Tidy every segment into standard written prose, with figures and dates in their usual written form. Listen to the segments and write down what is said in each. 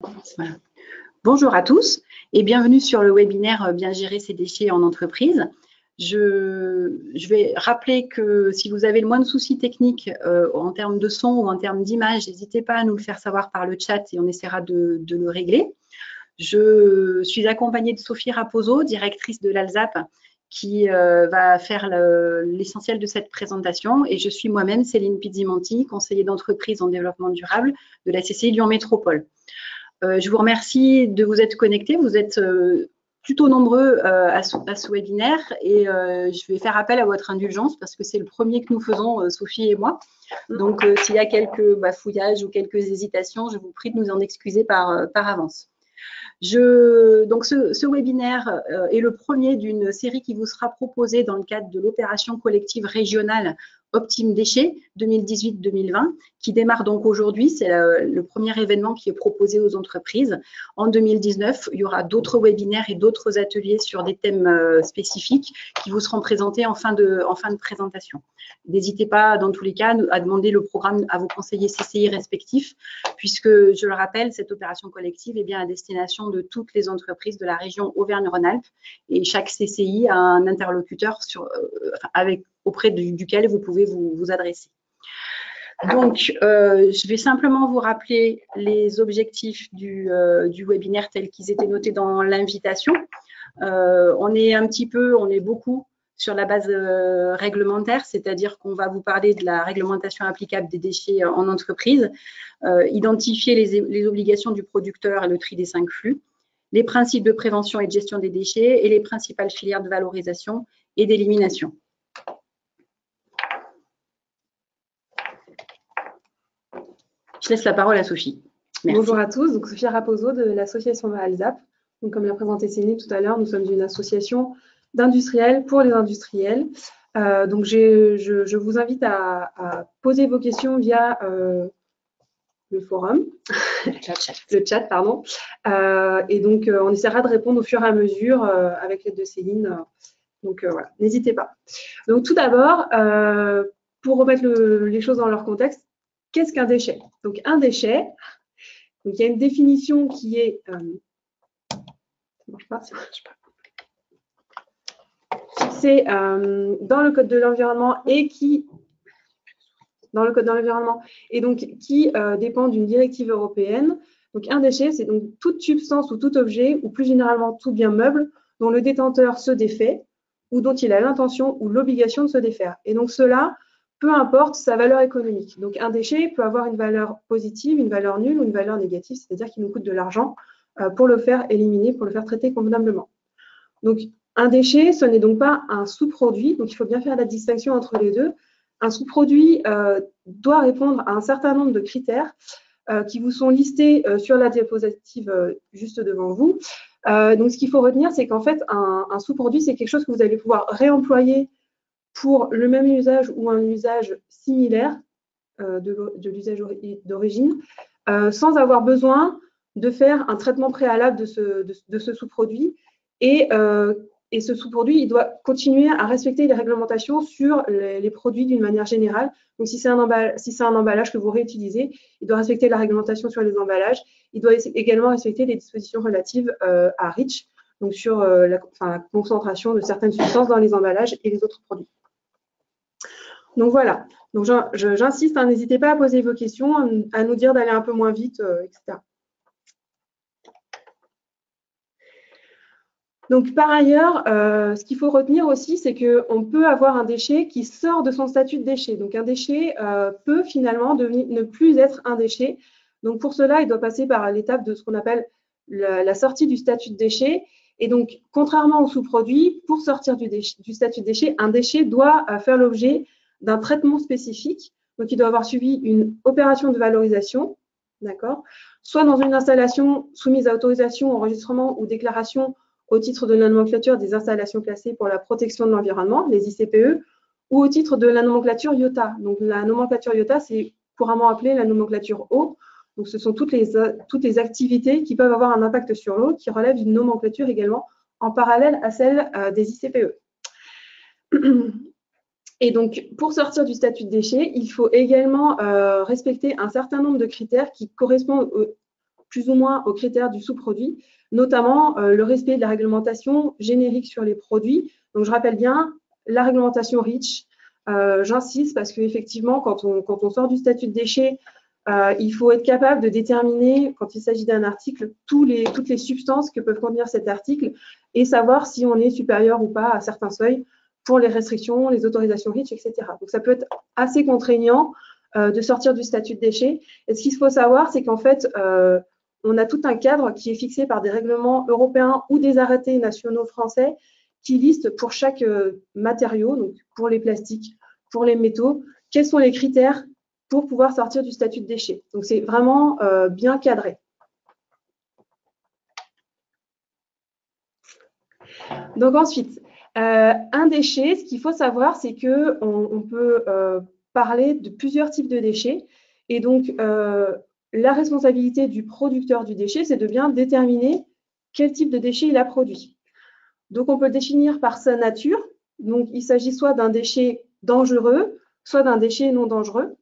Voilà. Bonjour à tous et bienvenue sur le webinaire Bien gérer ses déchets en entreprise. Je vais rappeler que si vous avez le moins de soucis techniques en termes de son ou en termes d'image, n'hésitez pas à nous le faire savoir par le chat et on essaiera de le régler. Je suis accompagnée de Sophie Raposo, directrice de l'ALSAP, qui va faire l'essentiel de cette présentation. Et je suis moi-même Céline Pizzimonti, conseillère d'entreprise en développement durable de la CCI Lyon Métropole. Je vous remercie de vous être connectés. Vous êtes plutôt nombreux à ce webinaire et je vais faire appel à votre indulgence parce que c'est le premier que nous faisons, Sophie et moi. Donc, s'il y a quelques bafouillages ou quelques hésitations, je vous prie de nous en excuser par avance. Donc, ce webinaire est le premier d'une série qui vous sera proposée dans le cadre de l'opération collective régionale Optime Déchets 2018-2020, qui démarre donc aujourd'hui. C'est le premier événement qui est proposé aux entreprises. En 2019, il y aura d'autres webinaires et d'autres ateliers sur des thèmes spécifiques qui vous seront présentés en fin de présentation. N'hésitez pas, dans tous les cas, à demander le programme à vos conseillers CCI respectifs, puisque, je le rappelle, cette opération collective est bien à destination de toutes les entreprises de la région Auvergne-Rhône-Alpes et chaque CCI a un interlocuteur auprès duquel vous pouvez vous adresser. Donc, je vais simplement vous rappeler les objectifs du webinaire tels qu'ils étaient notés dans l'invitation. On est beaucoup sur la base réglementaire, c'est-à-dire qu'on va vous parler de la réglementation applicable des déchets en entreprise, identifier les obligations du producteur et le tri des 5 flux, les principes de prévention et de gestion des déchets et les principales filières de valorisation et d'élimination. Je laisse la parole à Sophie. Merci. Bonjour à tous, donc Sophie Raposo de l'association ALSAP. Donc, comme l'a présenté Céline tout à l'heure, nous sommes une association d'industriels pour les industriels. Donc, je vous invite à poser vos questions via le forum, le chat, pardon. Et donc, on essaiera de répondre au fur et à mesure avec l'aide de Céline. Donc, voilà, n'hésitez pas. Donc, tout d'abord, pour remettre les choses dans leur contexte, qu'est-ce qu'un déchet? Donc, un déchet, donc, il y a une définition qui est… ça ne marche pas, fixée dans le Code de l'environnement et qui dépend d'une directive européenne. Donc, un déchet, c'est donc toute substance ou tout objet, ou plus généralement tout bien meuble, dont le détenteur se défait ou dont il a l'intention ou l'obligation de se défaire. Et donc, cela, peu importe sa valeur économique. Donc, un déchet peut avoir une valeur positive, une valeur nulle ou une valeur négative, c'est-à-dire qu'il nous coûte de l'argent pour le faire éliminer, pour le faire traiter convenablement. Donc, un déchet, ce n'est donc pas un sous-produit, donc il faut bien faire la distinction entre les deux. Un sous-produit doit répondre à un certain nombre de critères qui vous sont listés sur la diapositive juste devant vous. Donc, ce qu'il faut retenir, c'est qu'en fait, un sous-produit, c'est quelque chose que vous allez pouvoir réemployer pour le même usage ou un usage similaire de l'usage d'origine, sans avoir besoin de faire un traitement préalable de ce sous-produit. Et ce sous-produit, il doit continuer à respecter les réglementations sur les produits d'une manière générale. Donc, si c'est un emballage que vous réutilisez, il doit respecter la réglementation sur les emballages. Il doit également respecter les dispositions relatives à REACH, donc sur la concentration de certaines substances dans les emballages et les autres produits. Donc voilà, donc j'insiste, hein, n'hésitez pas à poser vos questions, à nous dire d'aller un peu moins vite, etc. Donc par ailleurs, ce qu'il faut retenir aussi, c'est qu'on peut avoir un déchet qui sort de son statut de déchet. Donc un déchet peut finalement ne plus être un déchet. Donc pour cela, il doit passer par l'étape de ce qu'on appelle la sortie du statut de déchet. Et donc, contrairement au sous-produit, pour sortir du statut de déchet, un déchet doit faire l'objet d'un traitement spécifique. Donc, il doit avoir suivi une opération de valorisation, d'accord, soit dans une installation soumise à autorisation, enregistrement ou déclaration au titre de la nomenclature des installations classées pour la protection de l'environnement, les ICPE, ou au titre de la nomenclature IOTA. Donc, la nomenclature IOTA, c'est couramment appelé la nomenclature eau. Donc, ce sont toutes les activités qui peuvent avoir un impact sur l'eau, qui relèvent d'une nomenclature également en parallèle à celle des ICPE. Et donc, pour sortir du statut de déchet, il faut également respecter un certain nombre de critères qui correspondent plus ou moins aux critères du sous-produit, notamment le respect de la réglementation générique sur les produits. Donc, je rappelle bien la réglementation REACH. J'insiste parce qu'effectivement, quand on sort du statut de déchet, il faut être capable de déterminer, quand il s'agit d'un article, toutes les substances que peuvent contenir cet article et savoir si on est supérieur ou pas à certains seuils pour les restrictions, les autorisations REACH, etc. Donc, ça peut être assez contraignant de sortir du statut de déchet. Et ce qu'il faut savoir, c'est qu'en fait, on a tout un cadre qui est fixé par des règlements européens ou des arrêtés nationaux français qui listent pour chaque matériau, donc pour les plastiques, pour les métaux, quels sont les critères pour pouvoir sortir du statut de déchet. Donc, c'est vraiment bien cadré. Donc, ensuite, un déchet, ce qu'il faut savoir, c'est qu'on peut parler de plusieurs types de déchets. Et donc, la responsabilité du producteur du déchet, c'est de bien déterminer quel type de déchet il a produit. Donc, on peut le définir par sa nature. Donc, il s'agit soit d'un déchet dangereux, soit d'un déchet non dangereux.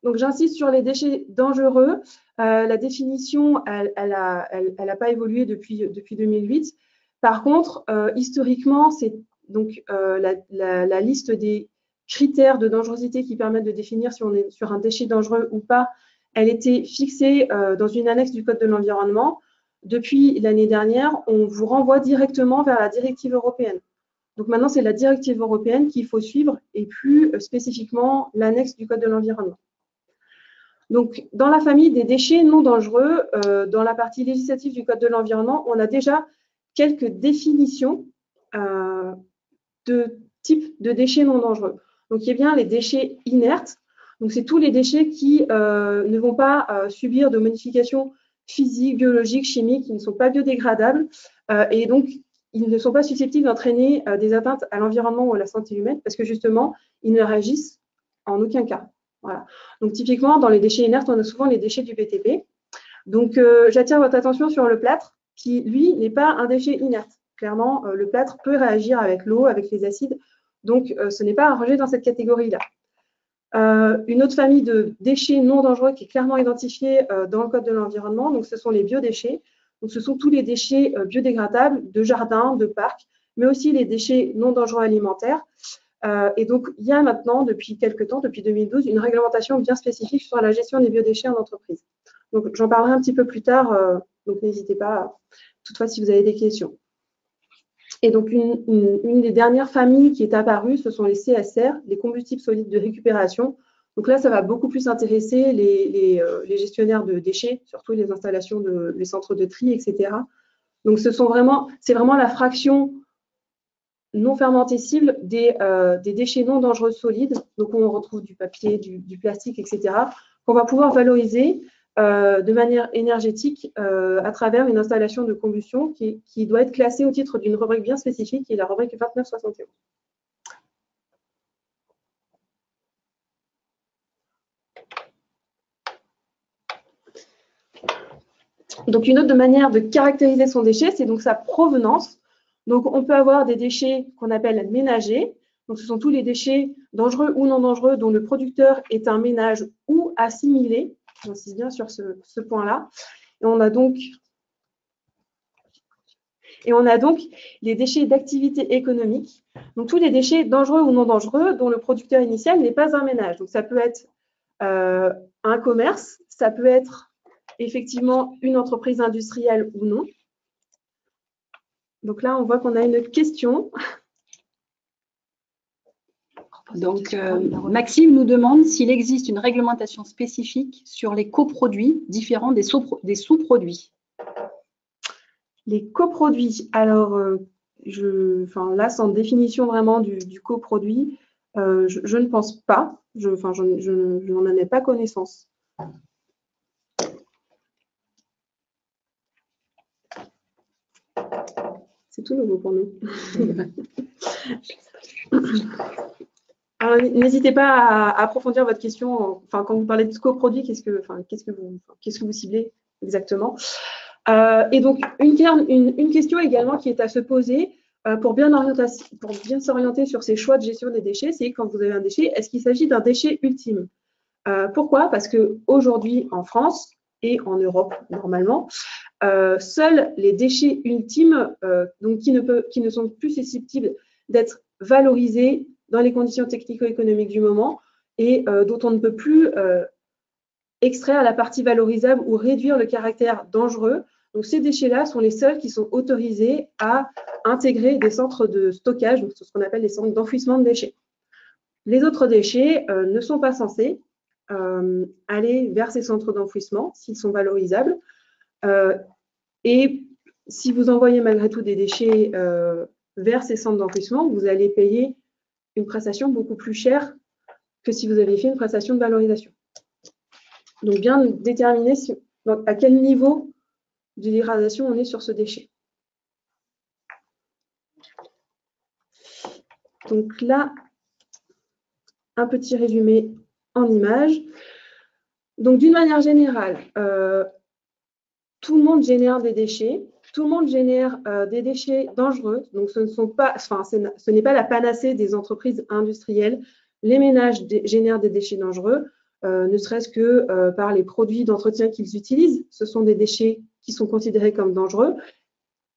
Donc, j'insiste sur les déchets dangereux. La définition, elle n'a pas évolué depuis 2008. Par contre, historiquement, c'est donc la liste des critères de dangerosité qui permettent de définir si on est sur un déchet dangereux ou pas. Elle était fixée dans une annexe du Code de l'environnement. Depuis l'année dernière, on vous renvoie directement vers la directive européenne. Donc maintenant, c'est la directive européenne qu'il faut suivre et plus spécifiquement l'annexe du Code de l'environnement. Donc, dans la famille des déchets non dangereux, dans la partie législative du Code de l'environnement, on a déjà quelques définitions de types de déchets non dangereux. Donc, il y a bien les déchets inertes. Donc, c'est tous les déchets qui ne vont pas subir de modifications physiques, biologiques, chimiques, qui ne sont pas biodégradables et donc ils ne sont pas susceptibles d'entraîner des atteintes à l'environnement ou à la santé humaine parce que justement, ils ne réagissent en aucun cas. Voilà. Donc, typiquement, dans les déchets inertes, on a souvent les déchets du BTP. Donc, j'attire votre attention sur le plâtre qui, lui, n'est pas un déchet inerte. Clairement, le plâtre peut réagir avec l'eau, avec les acides. Donc, ce n'est pas un rejet dans cette catégorie-là. Une autre famille de déchets non dangereux qui est clairement identifiée dans le Code de l'environnement, donc ce sont les biodéchets. Donc, ce sont tous les déchets biodégradables de jardins, de parcs, mais aussi les déchets non dangereux alimentaires. Et donc, il y a maintenant, depuis quelques temps, depuis 2012, une réglementation bien spécifique sur la gestion des biodéchets en entreprise. Donc, j'en parlerai un petit peu plus tard, donc n'hésitez pas, toutefois, si vous avez des questions. Et donc, une des dernières familles qui est apparue, ce sont les CSR, les combustibles solides de récupération. Donc là, ça va beaucoup plus intéresser les gestionnaires de déchets, surtout les installations, les centres de tri, etc. Donc, c'est vraiment la fraction non fermentescibles des déchets non dangereux solides. Donc, on retrouve du papier, du plastique, etc., qu'on va pouvoir valoriser de manière énergétique à travers une installation de combustion qui doit être classée au titre d'une rubrique bien spécifique, qui est la rubrique 2971. Donc, une autre manière de caractériser son déchet, c'est donc sa provenance. Donc, on peut avoir des déchets qu'on appelle ménagers. Donc, ce sont tous les déchets dangereux ou non dangereux dont le producteur est un ménage ou assimilé. J'insiste bien sur ce point-là. Et on a donc les déchets d'activité économique. Donc, tous les déchets dangereux ou non dangereux dont le producteur initial n'est pas un ménage. Donc, ça peut être un commerce, ça peut être effectivement une entreprise industrielle ou non. Donc là, on voit qu'on a une question. Donc, Maxime nous demande s'il existe une réglementation spécifique sur les coproduits différents des sous-produits. Les coproduits, alors, là, sans définition vraiment du coproduit, je ne pense pas, je n'en ai pas connaissance. C'est tout nouveau pour nous. Alors, n'hésitez pas à approfondir votre question. Enfin, quand vous parlez de coproduit, qu'est-ce que vous ciblez exactement? Et donc, une question également qui est à se poser pour bien s'orienter sur ces choix de gestion des déchets, c'est quand vous avez un déchet, est-ce qu'il s'agit d'un déchet ultime? Pourquoi? Parce qu'aujourd'hui, en France, et en Europe normalement. Seuls les déchets ultimes, donc qui ne sont plus susceptibles d'être valorisés dans les conditions technico-économiques du moment et dont on ne peut plus extraire la partie valorisable ou réduire le caractère dangereux. Donc ces déchets-là sont les seuls qui sont autorisés à intégrer des centres de stockage, donc ce qu'on appelle les centres d'enfouissement de déchets. Les autres déchets ne sont pas censés aller vers ces centres d'enfouissement s'ils sont valorisables. Et si vous envoyez malgré tout des déchets vers ces centres d'enfouissement, vous allez payer une prestation beaucoup plus chère que si vous aviez fait une prestation de valorisation. Donc, bien déterminer à quel niveau de dégradation on est sur ce déchet. Donc là, un petit résumé en images. Donc, d'une manière générale, tout le monde génère des déchets. Tout le monde génère des déchets dangereux. Donc, ce n'est pas la panacée des entreprises industrielles. Les ménages génèrent des déchets dangereux, ne serait-ce que par les produits d'entretien qu'ils utilisent. Ce sont des déchets qui sont considérés comme dangereux.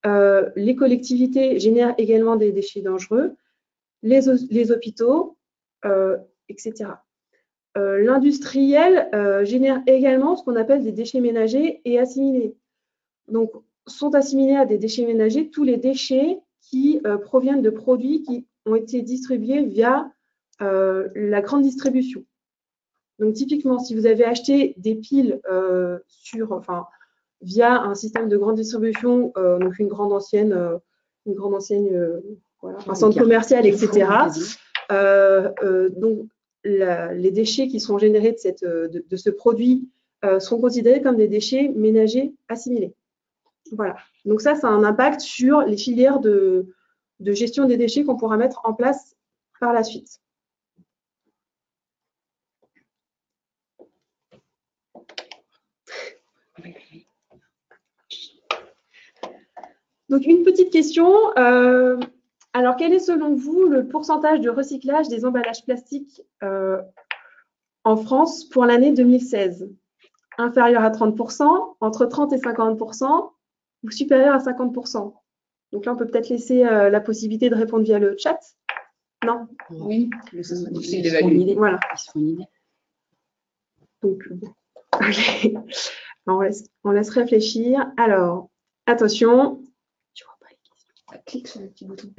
Les collectivités génèrent également des déchets dangereux. Les hôpitaux, etc. L'industriel génère également ce qu'on appelle des déchets ménagers et assimilés. Donc, sont assimilés à des déchets ménagers tous les déchets qui proviennent de produits qui ont été distribués via la grande distribution. Donc, typiquement, si vous avez acheté des piles via un système de grande distribution, donc une grande enseigne, voilà, un centre commercial, etc. Donc, les déchets qui sont générés de ce produit sont considérés comme des déchets ménagers assimilés. Voilà. Donc ça a un impact sur les filières de gestion des déchets qu'on pourra mettre en place par la suite. Donc une petite question. Alors quel est selon vous le pourcentage de recyclage des emballages plastiques en France pour l'année 2016? Inférieur à 30%, entre 30 et 50%, ou supérieur à 50%. Donc là, on peut peut-être laisser la possibilité de répondre via le chat. Non? Oui, mais ça serait difficile d'évaluer. Voilà. Ils se font une idée. Donc, okay. On laisse réfléchir. Alors, attention. Tu vois pas les questions. Clique sur le petit bouton.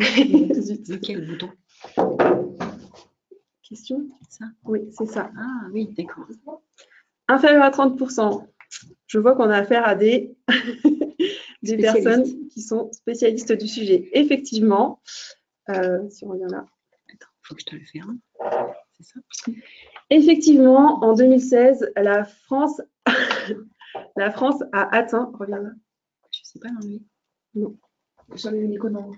Quel bouton? Question? Ça? Oui, c'est ça. Ah oui, d'accord. Inférieur à 30%. Je vois qu'on a affaire à des personnes qui sont spécialistes du sujet. Effectivement, si on revient là. Attends, il faut que je te le fasse. C'est ça? Effectivement, en 2016, la France a atteint. Reviens là. Je ne sais pas l'enlever. Non. Sur les économes.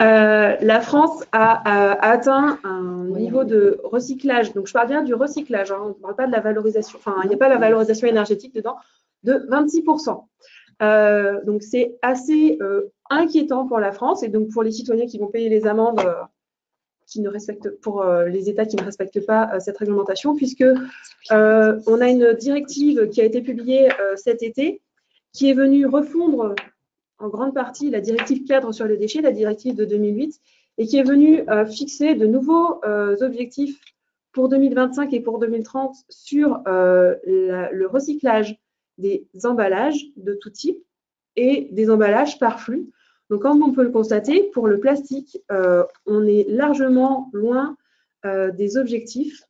La France a atteint un niveau de recyclage. Donc, je parle bien du recyclage. Hein, on ne parle pas de la valorisation. Enfin, il n'y a pas la valorisation énergétique dedans, de 26%. Donc, c'est assez inquiétant pour la France et donc pour les citoyens qui vont payer les amendes pour les États qui ne respectent pas cette réglementation, puisque on a une directive qui a été publiée cet été qui est venue refondre en grande partie la directive cadre sur les déchets, la directive de 2008, et qui est venue fixer de nouveaux objectifs pour 2025 et pour 2030 sur le recyclage des emballages de tout type et des emballages par flux. Donc, comme on peut le constater, pour le plastique, on est largement loin des objectifs.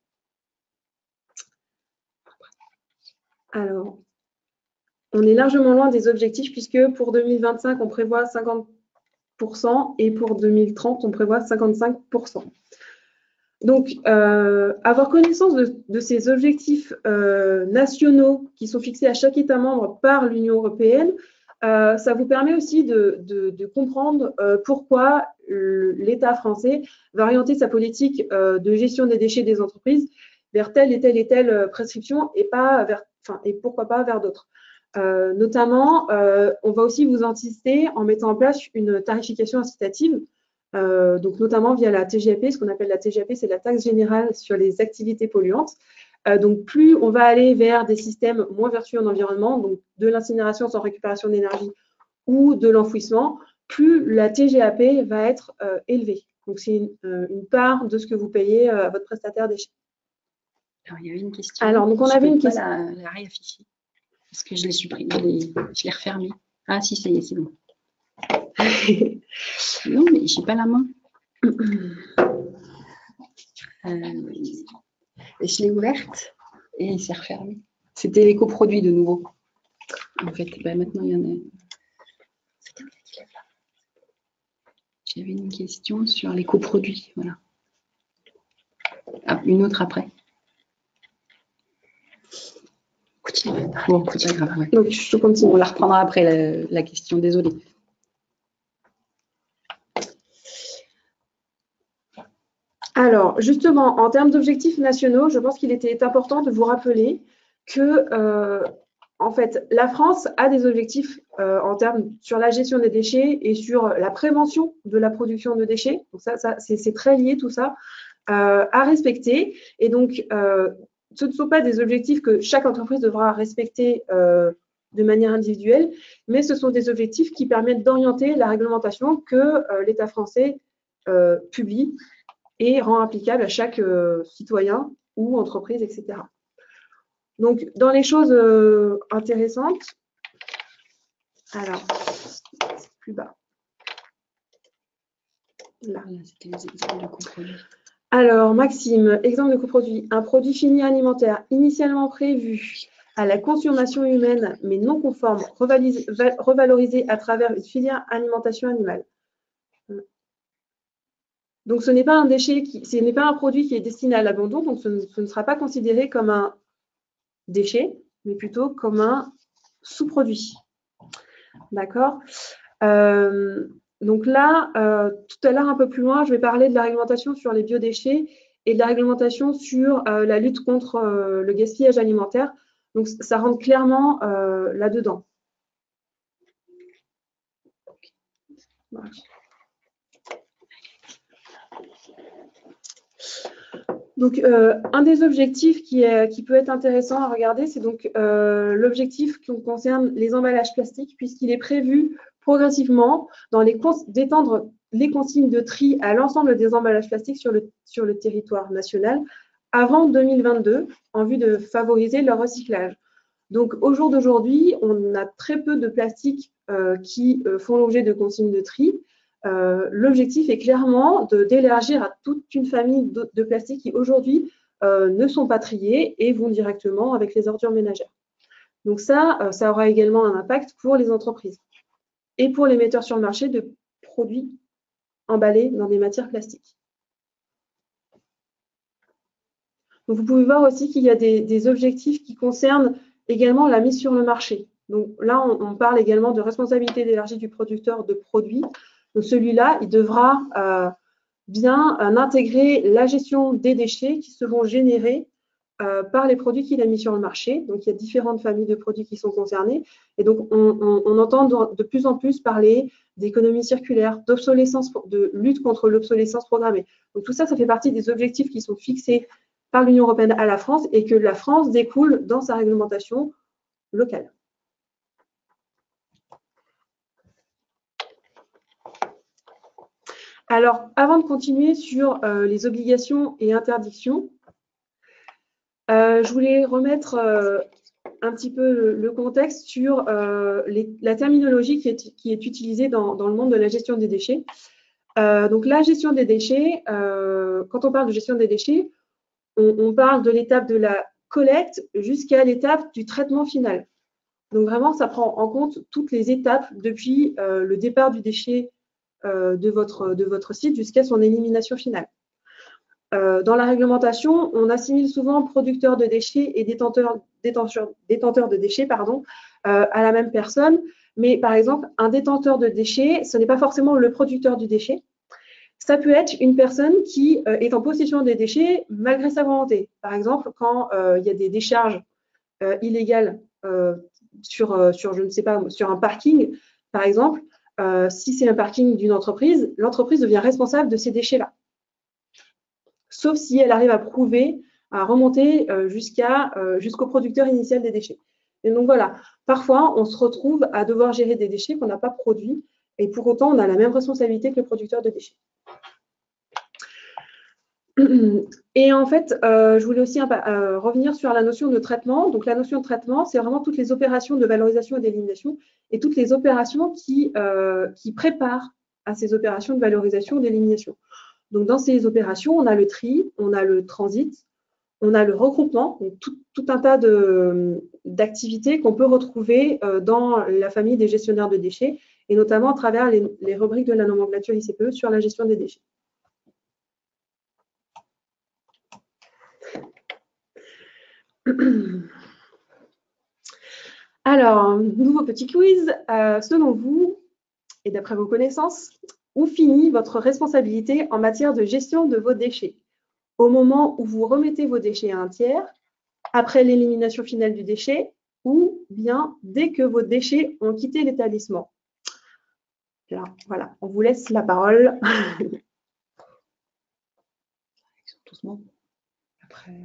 Alors, on est largement loin des objectifs puisque pour 2025, on prévoit 50% et pour 2030, on prévoit 55%. Donc, avoir connaissance de ces objectifs nationaux qui sont fixés à chaque État membre par l'Union européenne, ça vous permet aussi de comprendre pourquoi l'État français va orienter sa politique de gestion des déchets des entreprises vers telle et telle prescription et pourquoi pas vers d'autres. Notamment, on va aussi vous insister en mettant en place une tarification incitative, donc notamment via la TGAP. Ce qu'on appelle la TGAP, c'est la taxe générale sur les activités polluantes. Donc, plus on va aller vers des systèmes moins vertueux en environnement, donc de l'incinération sans récupération d'énergie ou de l'enfouissement, plus la TGAP va être élevée. Donc, c'est une part de ce que vous payez à votre prestataire déchets. Alors, il y avait une question. Alors, donc, on je avait peux une pas question. la réafficher parce que je l'ai supprimée, je l'ai refermée. Ah si, ça y est, c'est bon. Non, mais j'ai pas la main. Je l'ai ouverte et il s'est refermé. C'était les coproduits de nouveau. En fait, maintenant il y en a. J'avais une question sur les coproduits. Voilà. Ah, une autre après. Bon, c'est pas grave. Ouais. Donc, je continue. On la reprendra après la question. Désolée. Alors, justement, en termes d'objectifs nationaux, je pense qu'il était important de vous rappeler que, en fait, la France a des objectifs en termes sur la gestion des déchets et sur la prévention de la production de déchets. Donc ça c'est très lié tout ça à respecter. Et donc, ce ne sont pas des objectifs que chaque entreprise devra respecter de manière individuelle, mais ce sont des objectifs qui permettent d'orienter la réglementation que l'État français publie et rend applicable à chaque citoyen ou entreprise, etc. Donc, dans les choses intéressantes, alors, c'est plus bas. Là. C'était les exemples de coproduits. Alors, Maxime, exemple de coproduit. Un produit fini alimentaire initialement prévu à la consommation humaine, mais non conforme, revalorisé à travers une filière alimentation animale. Donc, ce n'est pas un déchet, ce n'est pas un produit qui est destiné à l'abandon, donc ce ne sera pas considéré comme un déchet, mais plutôt comme un sous-produit. D'accord. Donc là, tout à l'heure, un peu plus loin, je vais parler de la réglementation sur les biodéchets et de la réglementation sur la lutte contre le gaspillage alimentaire. Donc, ça rentre clairement là-dedans. Donc, un des objectifs qui peut être intéressant à regarder, c'est donc l'objectif qui concerne les emballages plastiques, puisqu'il est prévu progressivement d'étendre les consignes de tri à l'ensemble des emballages plastiques sur le territoire national avant 2022, en vue de favoriser leur recyclage. Donc, au jour d'aujourd'hui, on a très peu de plastiques qui font l'objet de consignes de tri. L'objectif est clairement d'élargir à toute une famille de plastiques qui aujourd'hui ne sont pas triés et vont directement avec les ordures ménagères. Donc ça aura également un impact pour les entreprises et pour les metteurs sur le marché de produits emballés dans des matières plastiques. Donc vous pouvez voir aussi qu'il y a des objectifs qui concernent également la mise sur le marché. Donc là, on parle également de responsabilité élargie du producteur de produits. Donc celui-là, il devra bien intégrer la gestion des déchets qui seront générés par les produits qu'il a mis sur le marché. Donc il y a différentes familles de produits qui sont concernés. Et donc on entend de plus en plus parler d'économie circulaire, d'obsolescence, de lutte contre l'obsolescence programmée. Donc tout ça, ça fait partie des objectifs qui sont fixés par l'Union européenne à la France et que la France découle dans sa réglementation locale. Alors, avant de continuer sur les obligations et interdictions, je voulais remettre un petit peu le contexte sur la terminologie qui est utilisée dans le monde de la gestion des déchets. Donc, la gestion des déchets, quand on parle de gestion des déchets, on parle de l'étape de la collecte jusqu'à l'étape du traitement final. Donc, vraiment, ça prend en compte toutes les étapes depuis le départ du déchet de votre site jusqu'à son élimination finale. Dans la réglementation, on assimile souvent producteurs de déchets et détenteurs de déchets à la même personne. Mais par exemple, un détenteur de déchets, ce n'est pas forcément le producteur du déchet. Ça peut être une personne qui est en possession des déchets malgré sa volonté. Par exemple, quand il y a des décharges illégales sur, je ne sais pas, sur un parking, par exemple, si c'est un parking d'une entreprise, l'entreprise devient responsable de ces déchets-là. Sauf si elle arrive à prouver à remonter jusqu'au producteur initial des déchets. Et donc voilà, parfois on se retrouve à devoir gérer des déchets qu'on n'a pas produits et pour autant on a la même responsabilité que le producteur de déchets. Et en fait, je voulais aussi revenir sur la notion de traitement. Donc la notion de traitement, c'est vraiment toutes les opérations de valorisation et d'élimination et toutes les opérations qui préparent à ces opérations de valorisation et d'élimination. Donc dans ces opérations, on a le tri, on a le transit, on a le regroupement, donc tout un tas d'activités qu'on peut retrouver dans la famille des gestionnaires de déchets, et notamment à travers les rubriques de la nomenclature ICPE sur la gestion des déchets. Alors, nouveau petit quiz. Selon vous, et d'après vos connaissances, où finit votre responsabilité en matière de gestion de vos déchets? Au moment où vous remettez vos déchets à un tiers, après l'élimination finale du déchet, ou bien dès que vos déchets ont quitté l'établissement? Alors, voilà, on vous laisse la parole. Doucement. Après. Ouais.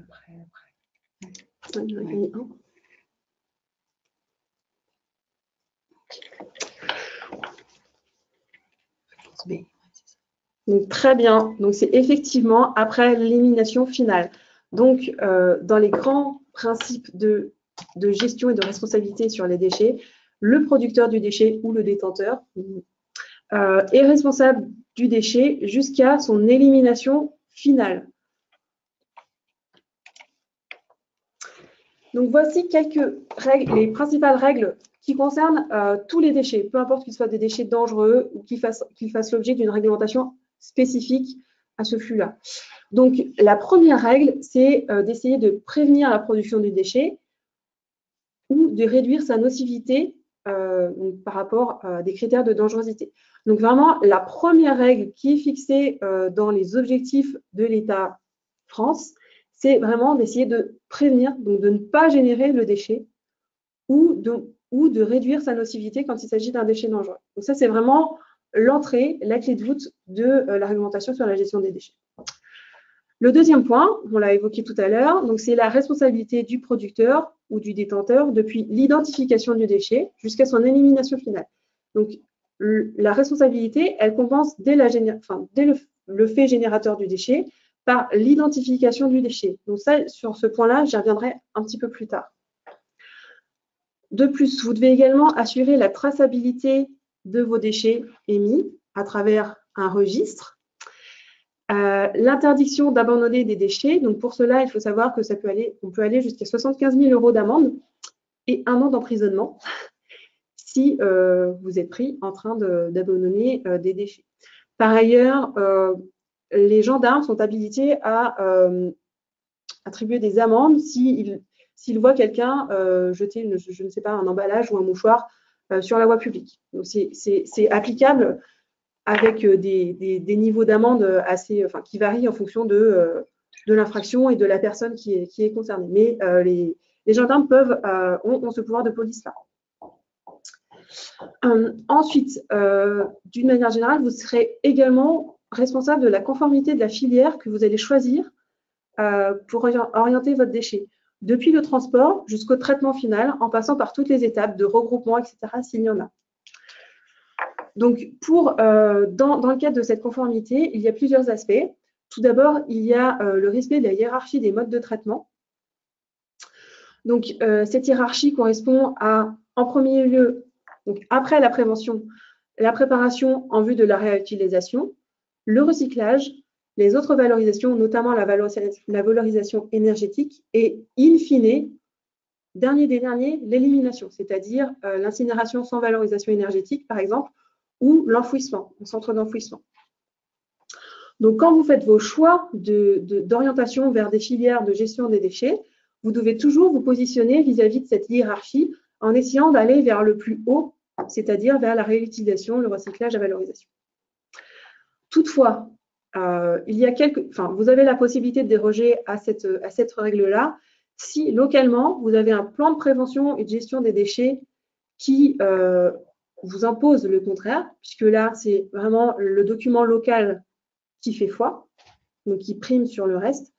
Donc, très bien. Donc, c'est effectivement après l'élimination finale. Donc, dans les grands principes de gestion et de responsabilité sur les déchets, le producteur du déchet ou le détenteur est responsable du déchet jusqu'à son élimination finale. Donc, voici quelques règles, les principales règles qui concernent tous les déchets, peu importe qu'ils soient des déchets dangereux ou qu'ils fassent l'objet d'une réglementation spécifique à ce flux-là. Donc, la première règle, c'est d'essayer de prévenir la production du déchet ou de réduire sa nocivité par rapport à des critères de dangerosité. Donc, vraiment, la première règle qui est fixée dans les objectifs de l'État France, c'est vraiment d'essayer de prévenir, donc de ne pas générer le déchet ou de réduire sa nocivité quand il s'agit d'un déchet dangereux. Donc ça, c'est vraiment l'entrée, la clé de voûte de la réglementation sur la gestion des déchets. Le deuxième point, on l'a évoqué tout à l'heure, donc c'est la responsabilité du producteur ou du détenteur depuis l'identification du déchet jusqu'à son élimination finale. Donc la responsabilité, elle compense dès le fait générateur du déchet par l'identification du déchet. Donc ça, sur ce point-là, j'y reviendrai un petit peu plus tard. De plus, vous devez également assurer la traçabilité de vos déchets émis à travers un registre. L'interdiction d'abandonner des déchets, donc pour cela, il faut savoir que on peut aller jusqu'à 75 000 € d'amende et 1 an d'emprisonnement si vous êtes pris en train d'abandonner des déchets. Par ailleurs, les gendarmes sont habilités à attribuer des amendes s'ils voient quelqu'un jeter, je ne sais pas, un emballage ou un mouchoir sur la voie publique. Donc, c'est applicable avec des niveaux d'amende qui varient en fonction de l'infraction et de la personne qui est concernée. Mais les gendarmes ont ce pouvoir de police-là. Ensuite, d'une manière générale, vous serez également responsable de la conformité de la filière que vous allez choisir pour orienter votre déchet, depuis le transport jusqu'au traitement final, en passant par toutes les étapes de regroupement, etc., s'il y en a. Donc, dans le cadre de cette conformité, il y a plusieurs aspects. Tout d'abord, il y a le respect de la hiérarchie des modes de traitement. Donc, cette hiérarchie correspond à, en premier lieu, donc après la prévention, la préparation en vue de la réutilisation, le recyclage, les autres valorisations, notamment la valorisation énergétique, et in fine, dernier des derniers, l'élimination, c'est-à-dire l'incinération sans valorisation énergétique, par exemple, ou l'enfouissement, le centre d'enfouissement. Donc, quand vous faites vos choix d'orientation vers des filières de gestion des déchets, vous devez toujours vous positionner vis-à-vis de cette hiérarchie en essayant d'aller vers le plus haut, c'est-à-dire vers la réutilisation, le recyclage, la valorisation. Toutefois, vous avez la possibilité de déroger à cette règle-là si localement, vous avez un plan de prévention et de gestion des déchets qui vous impose le contraire, puisque là, c'est vraiment le document local qui fait foi, donc qui prime sur le reste.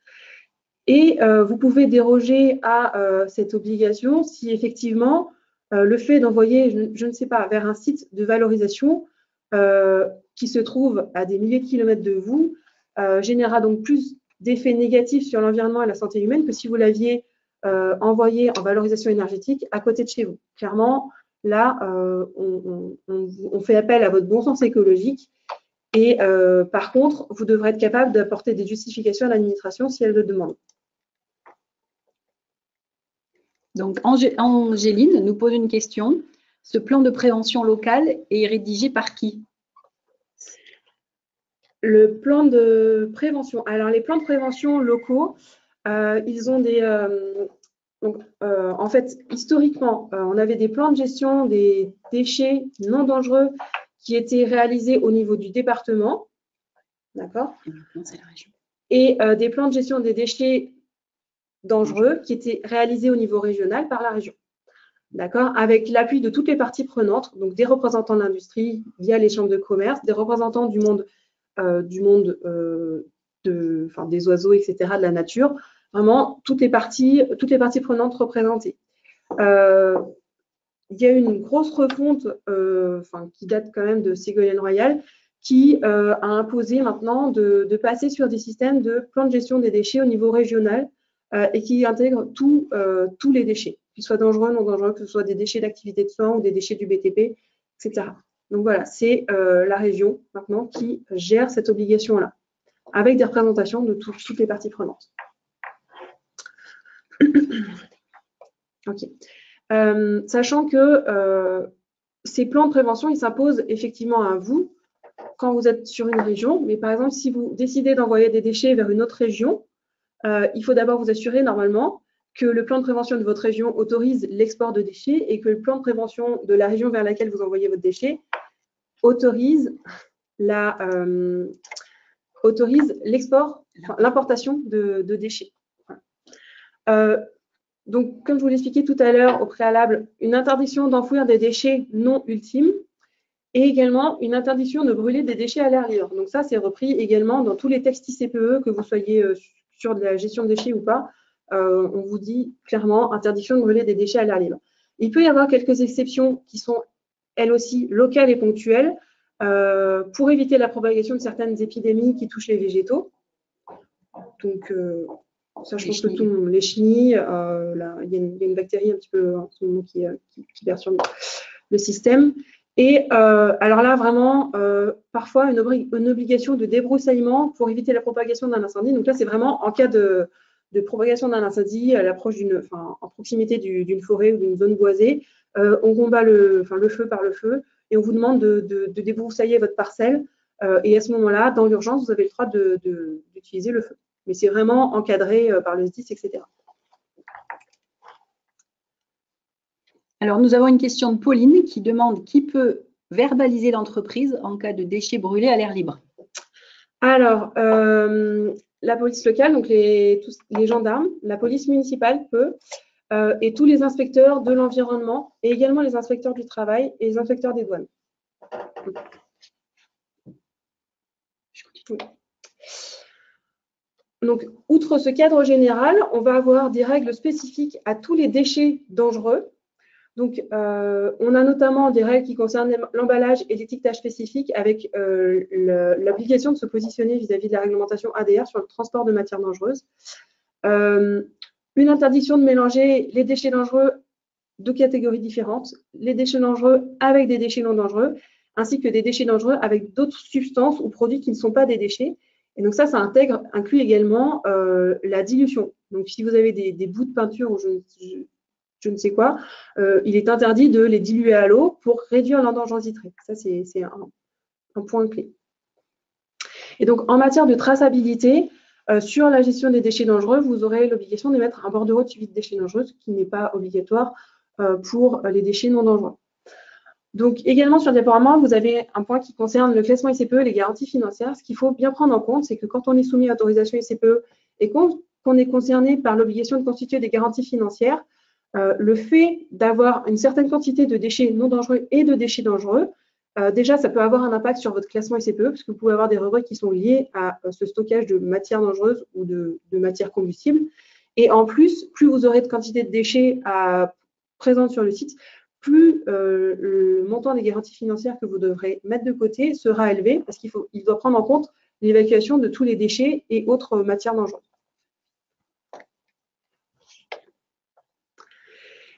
Et vous pouvez déroger à cette obligation si effectivement le fait d'envoyer, je ne sais pas, vers un site de valorisation qui se trouve à des milliers de kilomètres de vous générera donc plus d'effets négatifs sur l'environnement et la santé humaine que si vous l'aviez envoyé en valorisation énergétique à côté de chez vous. Clairement, là, on fait appel à votre bon sens écologique et par contre, vous devrez être capable d'apporter des justifications à l'administration si elle le demande. Donc, Angéline nous pose une question. Ce plan de prévention locale est rédigé par qui? Le plan de prévention. Alors, les plans de prévention locaux, ils ont des… en fait, historiquement, on avait des plans de gestion des déchets non dangereux qui étaient réalisés au niveau du département. D'accord? Et des plans de gestion des déchets dangereux qui étaient réalisés au niveau régional par la région. D'accord? Avec l'appui de toutes les parties prenantes, donc des représentants de l'industrie via les chambres de commerce, des représentants du monde des oiseaux, etc., de la nature, vraiment toutes les parties prenantes représentées. Il y a eu une grosse refonte qui date quand même de Ségolène Royal qui a imposé maintenant de passer sur des systèmes de plans de gestion des déchets au niveau régional et qui intègrent tous les déchets, qu'ils soient dangereux, non dangereux, que ce soit des déchets d'activité de soins ou des déchets du BTP, etc. Donc voilà, c'est la région maintenant qui gère cette obligation-là, avec des représentations de toutes les parties prenantes. Ok. Sachant que ces plans de prévention, ils s'imposent effectivement à vous quand vous êtes sur une région. Mais par exemple, si vous décidez d'envoyer des déchets vers une autre région, il faut d'abord vous assurer normalement que le plan de prévention de votre région autorise l'export de déchets et que le plan de prévention de la région vers laquelle vous envoyez votre déchet autorise l'export, l'importation de déchets. Donc, comme je vous l'expliquais tout à l'heure au préalable, une interdiction d'enfouir des déchets non ultimes et également une interdiction de brûler des déchets à l'air libre. Donc ça, c'est repris également dans tous les textes ICPE, que vous soyez sur de la gestion de déchets ou pas. On vous dit clairement interdiction de brûler des déchets à l'air libre. Il peut y avoir quelques exceptions qui sont elles aussi locales et ponctuelles pour éviter la propagation de certaines épidémies qui touchent les végétaux. Donc, ça, je pense que tout le monde, les chenilles, il y a une bactérie un petit peu en ce moment qui perturbe le système. Et alors là, vraiment, parfois, une obligation de débroussaillement pour éviter la propagation d'un incendie. Donc là, c'est vraiment en cas de propagation d'un incendie à l'approche en proximité d'une forêt ou d'une zone boisée. On combat le feu par le feu et on vous demande de débroussailler votre parcelle. Et à ce moment-là, dans l'urgence, vous avez le droit d'utiliser le feu. Mais c'est vraiment encadré par le SDIS, etc. Alors, nous avons une question de Pauline qui demande qui peut verbaliser l'entreprise en cas de déchets brûlés à l'air libre. Alors, la police locale, donc les gendarmes, la police municipale peut, et tous les inspecteurs de l'environnement, et également les inspecteurs du travail et les inspecteurs des douanes. Donc, outre ce cadre général, on va avoir des règles spécifiques à tous les déchets dangereux. Donc, on a notamment des règles qui concernent l'emballage et l'étiquetage spécifique avec l'obligation de se positionner vis-à-vis de la réglementation ADR sur le transport de matières dangereuses. Une interdiction de mélanger les déchets dangereux de catégories différentes, les déchets dangereux avec des déchets non dangereux, ainsi que des déchets dangereux avec d'autres substances ou produits qui ne sont pas des déchets. Et donc ça inclut également la dilution. Donc si vous avez des bouts de peinture ou je ne sais quoi, il est interdit de les diluer à l'eau pour réduire l'endangerosité. Ça, c'est un point clé. Et donc, en matière de traçabilité, sur la gestion des déchets dangereux, vous aurez l'obligation de mettre un bordereau de suivi de déchets dangereux, ce qui n'est pas obligatoire pour les déchets non dangereux. Donc, également sur le déploiement, vous avez un point qui concerne le classement ICPE et les garanties financières. Ce qu'il faut bien prendre en compte, c'est que quand on est soumis à autorisation ICPE et qu'on est concerné par l'obligation de constituer des garanties financières, le fait d'avoir une certaine quantité de déchets non dangereux et de déchets dangereux Déjà, ça peut avoir un impact sur votre classement ICPE, parce que vous pouvez avoir des rubriques qui sont liées à ce stockage de matières dangereuses ou de matières combustibles. Et en plus, plus vous aurez de quantité de déchets présentes sur le site, plus le montant des garanties financières que vous devrez mettre de côté sera élevé, parce qu'il doit prendre en compte l'évacuation de tous les déchets et autres matières dangereuses.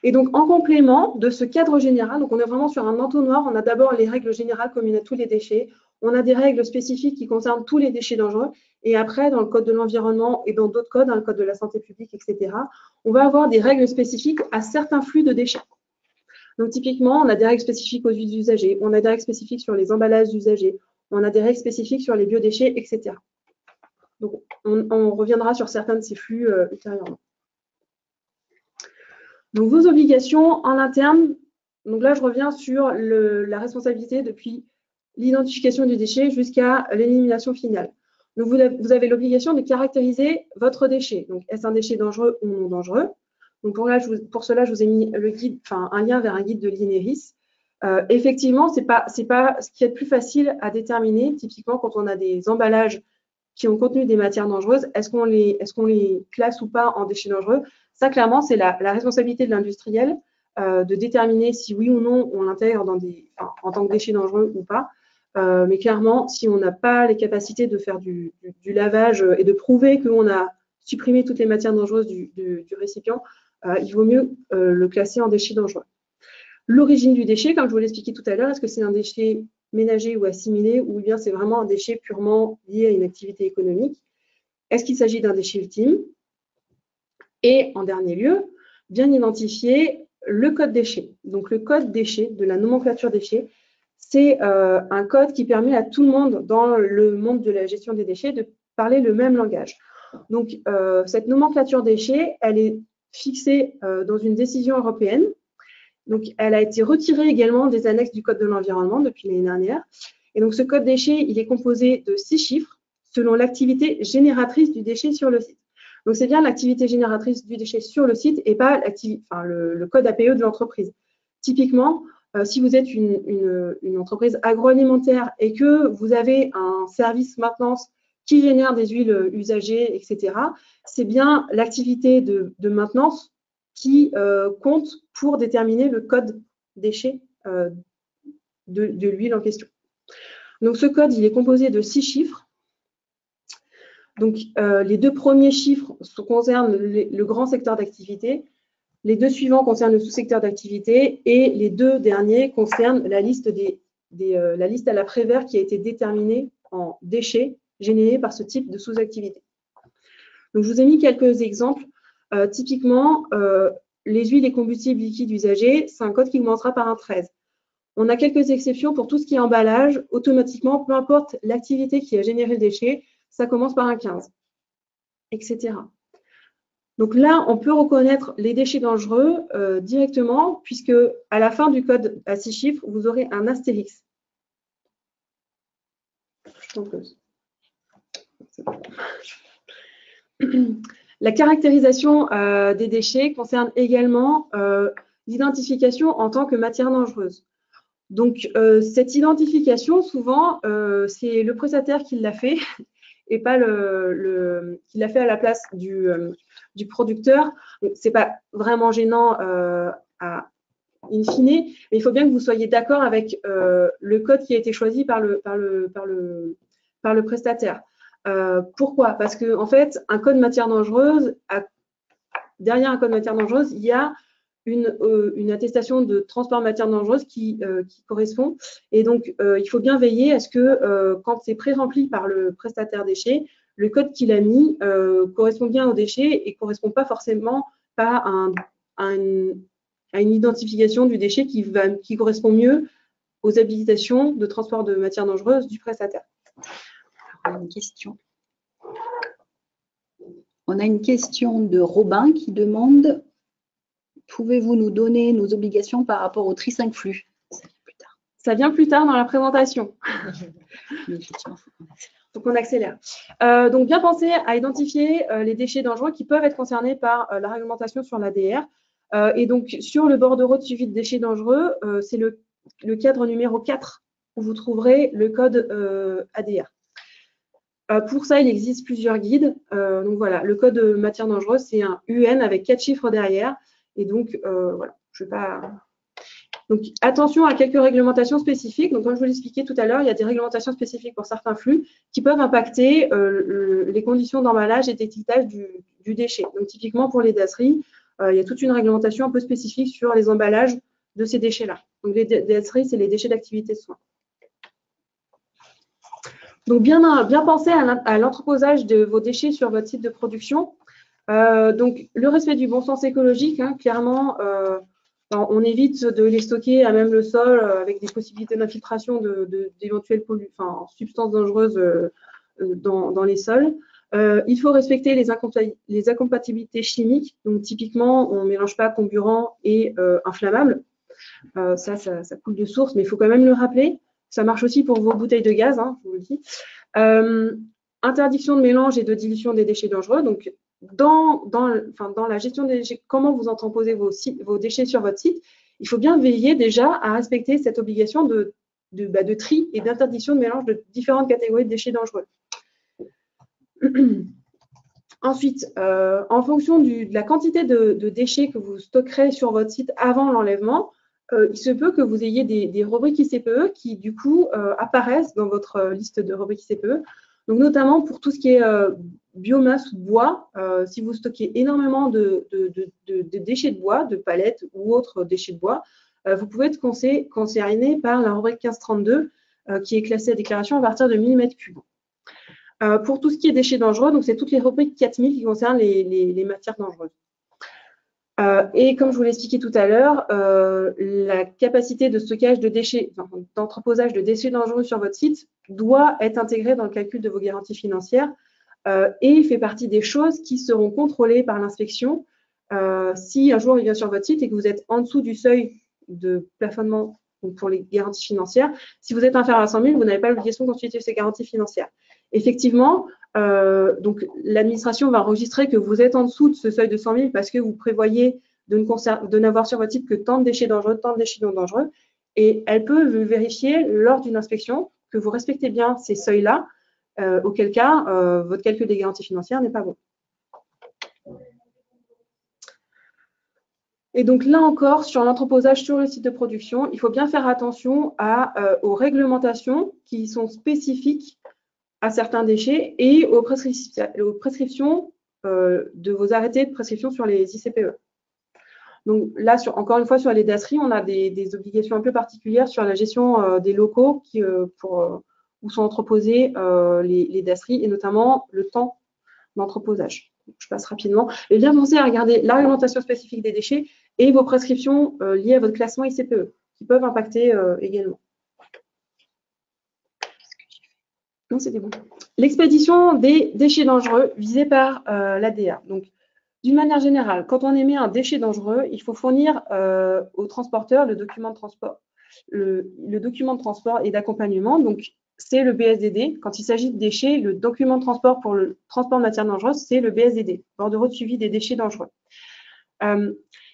Et donc, en complément de ce cadre général, donc on est vraiment sur un entonnoir. On a d'abord les règles générales communes à tous les déchets. On a des règles spécifiques qui concernent tous les déchets dangereux. Et après, dans le code de l'environnement et dans d'autres codes, dans le code de la santé publique, etc., on va avoir des règles spécifiques à certains flux de déchets. Donc, typiquement, on a des règles spécifiques aux huiles usagées, on a des règles spécifiques sur les emballages usagés, on a des règles spécifiques sur les biodéchets, etc. Donc, on reviendra sur certains de ces flux ultérieurement. Donc, vos obligations en interne, donc là, je reviens sur la responsabilité depuis l'identification du déchet jusqu'à l'élimination finale. Donc, vous avez l'obligation de caractériser votre déchet. Donc, est-ce un déchet dangereux ou non dangereux? Donc, pour cela, je vous ai mis un lien vers un guide de l'INERIS. Effectivement, ce n'est pas ce qui est le plus facile à déterminer. Typiquement, quand on a des emballages qui ont contenu des matières dangereuses, est-ce qu'on les classe ou pas en déchets dangereux? Ça, clairement, c'est la responsabilité de l'industriel de déterminer si oui ou non on l'intègre en tant que déchet dangereux ou pas. Mais clairement, si on n'a pas les capacités de faire du lavage et de prouver qu'on a supprimé toutes les matières dangereuses du récipient, il vaut mieux le classer en déchet dangereux. L'origine du déchet, comme je vous l'expliquais tout à l'heure, est-ce que c'est un déchet ménager ou assimilé, ou bien c'est vraiment un déchet purement lié à une activité économique? Est-ce qu'il s'agit d'un déchet ultime? Et en dernier lieu, bien identifier le code déchet. Donc le code déchet, de la nomenclature déchet, c'est un code qui permet à tout le monde dans le monde de la gestion des déchets de parler le même langage. Donc cette nomenclature déchets, elle est fixée dans une décision européenne. Donc elle a été retirée également des annexes du code de l'environnement depuis l'année dernière. Et donc ce code déchet, il est composé de 6 chiffres selon l'activité génératrice du déchet sur le site. Donc, c'est bien l'activité génératrice du déchet sur le site et pas le code APE de l'entreprise. Typiquement, si vous êtes une entreprise agroalimentaire et que vous avez un service maintenance qui génère des huiles usagées, etc., c'est bien l'activité de maintenance qui compte pour déterminer le code déchet de l'huile en question. Donc, ce code, il est composé de 6 chiffres. Donc, les 2 premiers chiffres concernent le grand secteur d'activité. Les 2 suivants concernent le sous-secteur d'activité et les 2 derniers concernent la liste la liste à la Prévert qui a été déterminée en déchets générés par ce type de sous-activité. Donc, je vous ai mis quelques exemples. Typiquement, les huiles et combustibles liquides usagés, c'est un code qui commencera par un 13. On a quelques exceptions pour tout ce qui est emballage. Automatiquement, peu importe l'activité qui a généré le déchet, ça commence par un 15, etc. Donc là, on peut reconnaître les déchets dangereux directement, puisque à la fin du code à 6 chiffres, vous aurez un astérix. La caractérisation des déchets concerne également l'identification en tant que matière dangereuse. Donc, cette identification, souvent, c'est le prestataire qui l'a fait et pas qui l'a fait à la place du producteur. Ce n'est pas vraiment gênant in fine, mais il faut bien que vous soyez d'accord avec le code qui a été choisi par le prestataire. Pourquoi? Parce que en fait, un code matière dangereuse, derrière un code matière dangereuse, il y a une attestation de transport de matière dangereuse qui correspond. Et donc, il faut bien veiller à ce que quand c'est pré-rempli par le prestataire déchet, le code qu'il a mis correspond bien au déchet et ne correspond pas forcément à une identification du déchet qui correspond mieux aux habilitations de transport de matière dangereuse du prestataire. Une question. On a une question de Robin qui demande: pouvez-vous nous donner nos obligations par rapport au tri 5 flux? Ça vient plus tard. Ça vient plus tard dans la présentation. Mais effectivement, il faut Donc, qu'on accélère. on accélère. Donc, bien penser à identifier les déchets dangereux qui peuvent être concernés par la réglementation sur l'ADR. Et donc, sur le bordereau de suivi de déchets dangereux, c'est le cadre numéro 4 où vous trouverez le code ADR. Pour ça, il existe plusieurs guides. Donc voilà, le code matière dangereuse, c'est un UN avec 4 chiffres derrière. Et donc, voilà, je ne vais pas… Donc, attention à quelques réglementations spécifiques. Donc, comme je vous l'expliquais tout à l'heure, il y a des réglementations spécifiques pour certains flux qui peuvent impacter les conditions d'emballage et d'étiquetage du déchet. Donc, typiquement, pour les dasseries, il y a toute une réglementation un peu spécifique sur les emballages de ces déchets-là. Donc, les dasseries, c'est les déchets d'activité de soins. Donc, bien penser à l'entreposage de vos déchets sur votre site de production. Donc, le respect du bon sens écologique, hein, clairement, on évite de les stocker à même le sol avec des possibilités d'infiltration d'éventuelles substances dangereuses dans les sols. Il faut respecter les incompatibilités chimiques. Donc, typiquement, on ne mélange pas comburant et inflammable. Ça coule de source, mais il faut quand même le rappeler. Ça marche aussi pour vos bouteilles de gaz, hein, je vous le dis. Interdiction de mélange et de dilution des déchets dangereux. Donc, dans la gestion des déchets, comment vous entreposez vos déchets sur votre site, il faut bien veiller déjà à respecter cette obligation de tri et d'interdiction de mélange de différentes catégories de déchets dangereux. Ensuite, en fonction de la quantité de déchets que vous stockerez sur votre site avant l'enlèvement, il se peut que vous ayez des rubriques ICPE qui, du coup, apparaissent dans votre liste de rubriques ICPE. Donc, notamment pour tout ce qui est biomasse ou bois, si vous stockez énormément de déchets de bois, de palettes ou autres déchets de bois, vous pouvez être concerné par la rubrique 1532 qui est classée à déclaration à partir de millimètres cubes. Pour tout ce qui est déchets dangereux, donc c'est toutes les rubriques 4000 qui concernent les matières dangereuses. Et comme je vous l'ai expliqué tout à l'heure, la capacité de stockage de déchets, d'entreposage de déchets dangereux sur votre site doit être intégrée dans le calcul de vos garanties financières et fait partie des choses qui seront contrôlées par l'inspection si un jour il vient sur votre site et que vous êtes en dessous du seuil de plafonnement pour les garanties financières. Si vous êtes inférieur à 100 000, vous n'avez pas l'obligation de constituer ces garanties financières. Effectivement, donc l'administration va enregistrer que vous êtes en dessous de ce seuil de 100 000 parce que vous prévoyez de n'avoir sur votre site que tant de déchets dangereux, tant de déchets non dangereux. Et elle peut vérifier lors d'une inspection que vous respectez bien ces seuils-là, auquel cas votre calcul des garanties financières n'est pas bon. Et donc là encore, sur l'entreposage sur le site de production, il faut bien faire attention aux réglementations qui sont spécifiques à certains déchets et aux prescriptions de vos arrêtés de prescription sur les ICPE. Donc là, encore une fois, sur les dasseries, on a des obligations un peu particulières sur la gestion des locaux où sont entreposés les dasseries et notamment le temps d'entreposage. Je passe rapidement. Et bien penser à regarder la réglementation spécifique des déchets et vos prescriptions liées à votre classement ICPE qui peuvent impacter également. Non, c'était bon. L'expédition des déchets dangereux visés par l'ADR. Donc, d'une manière générale, quand on émet un déchet dangereux, il faut fournir au transporteur le document de transport. Le document de transport et d'accompagnement, donc c'est le BSDD. Quand il s'agit de déchets, le document de transport pour le transport de matières dangereuses, c'est le BSDD, bordereau de suivi des déchets dangereux.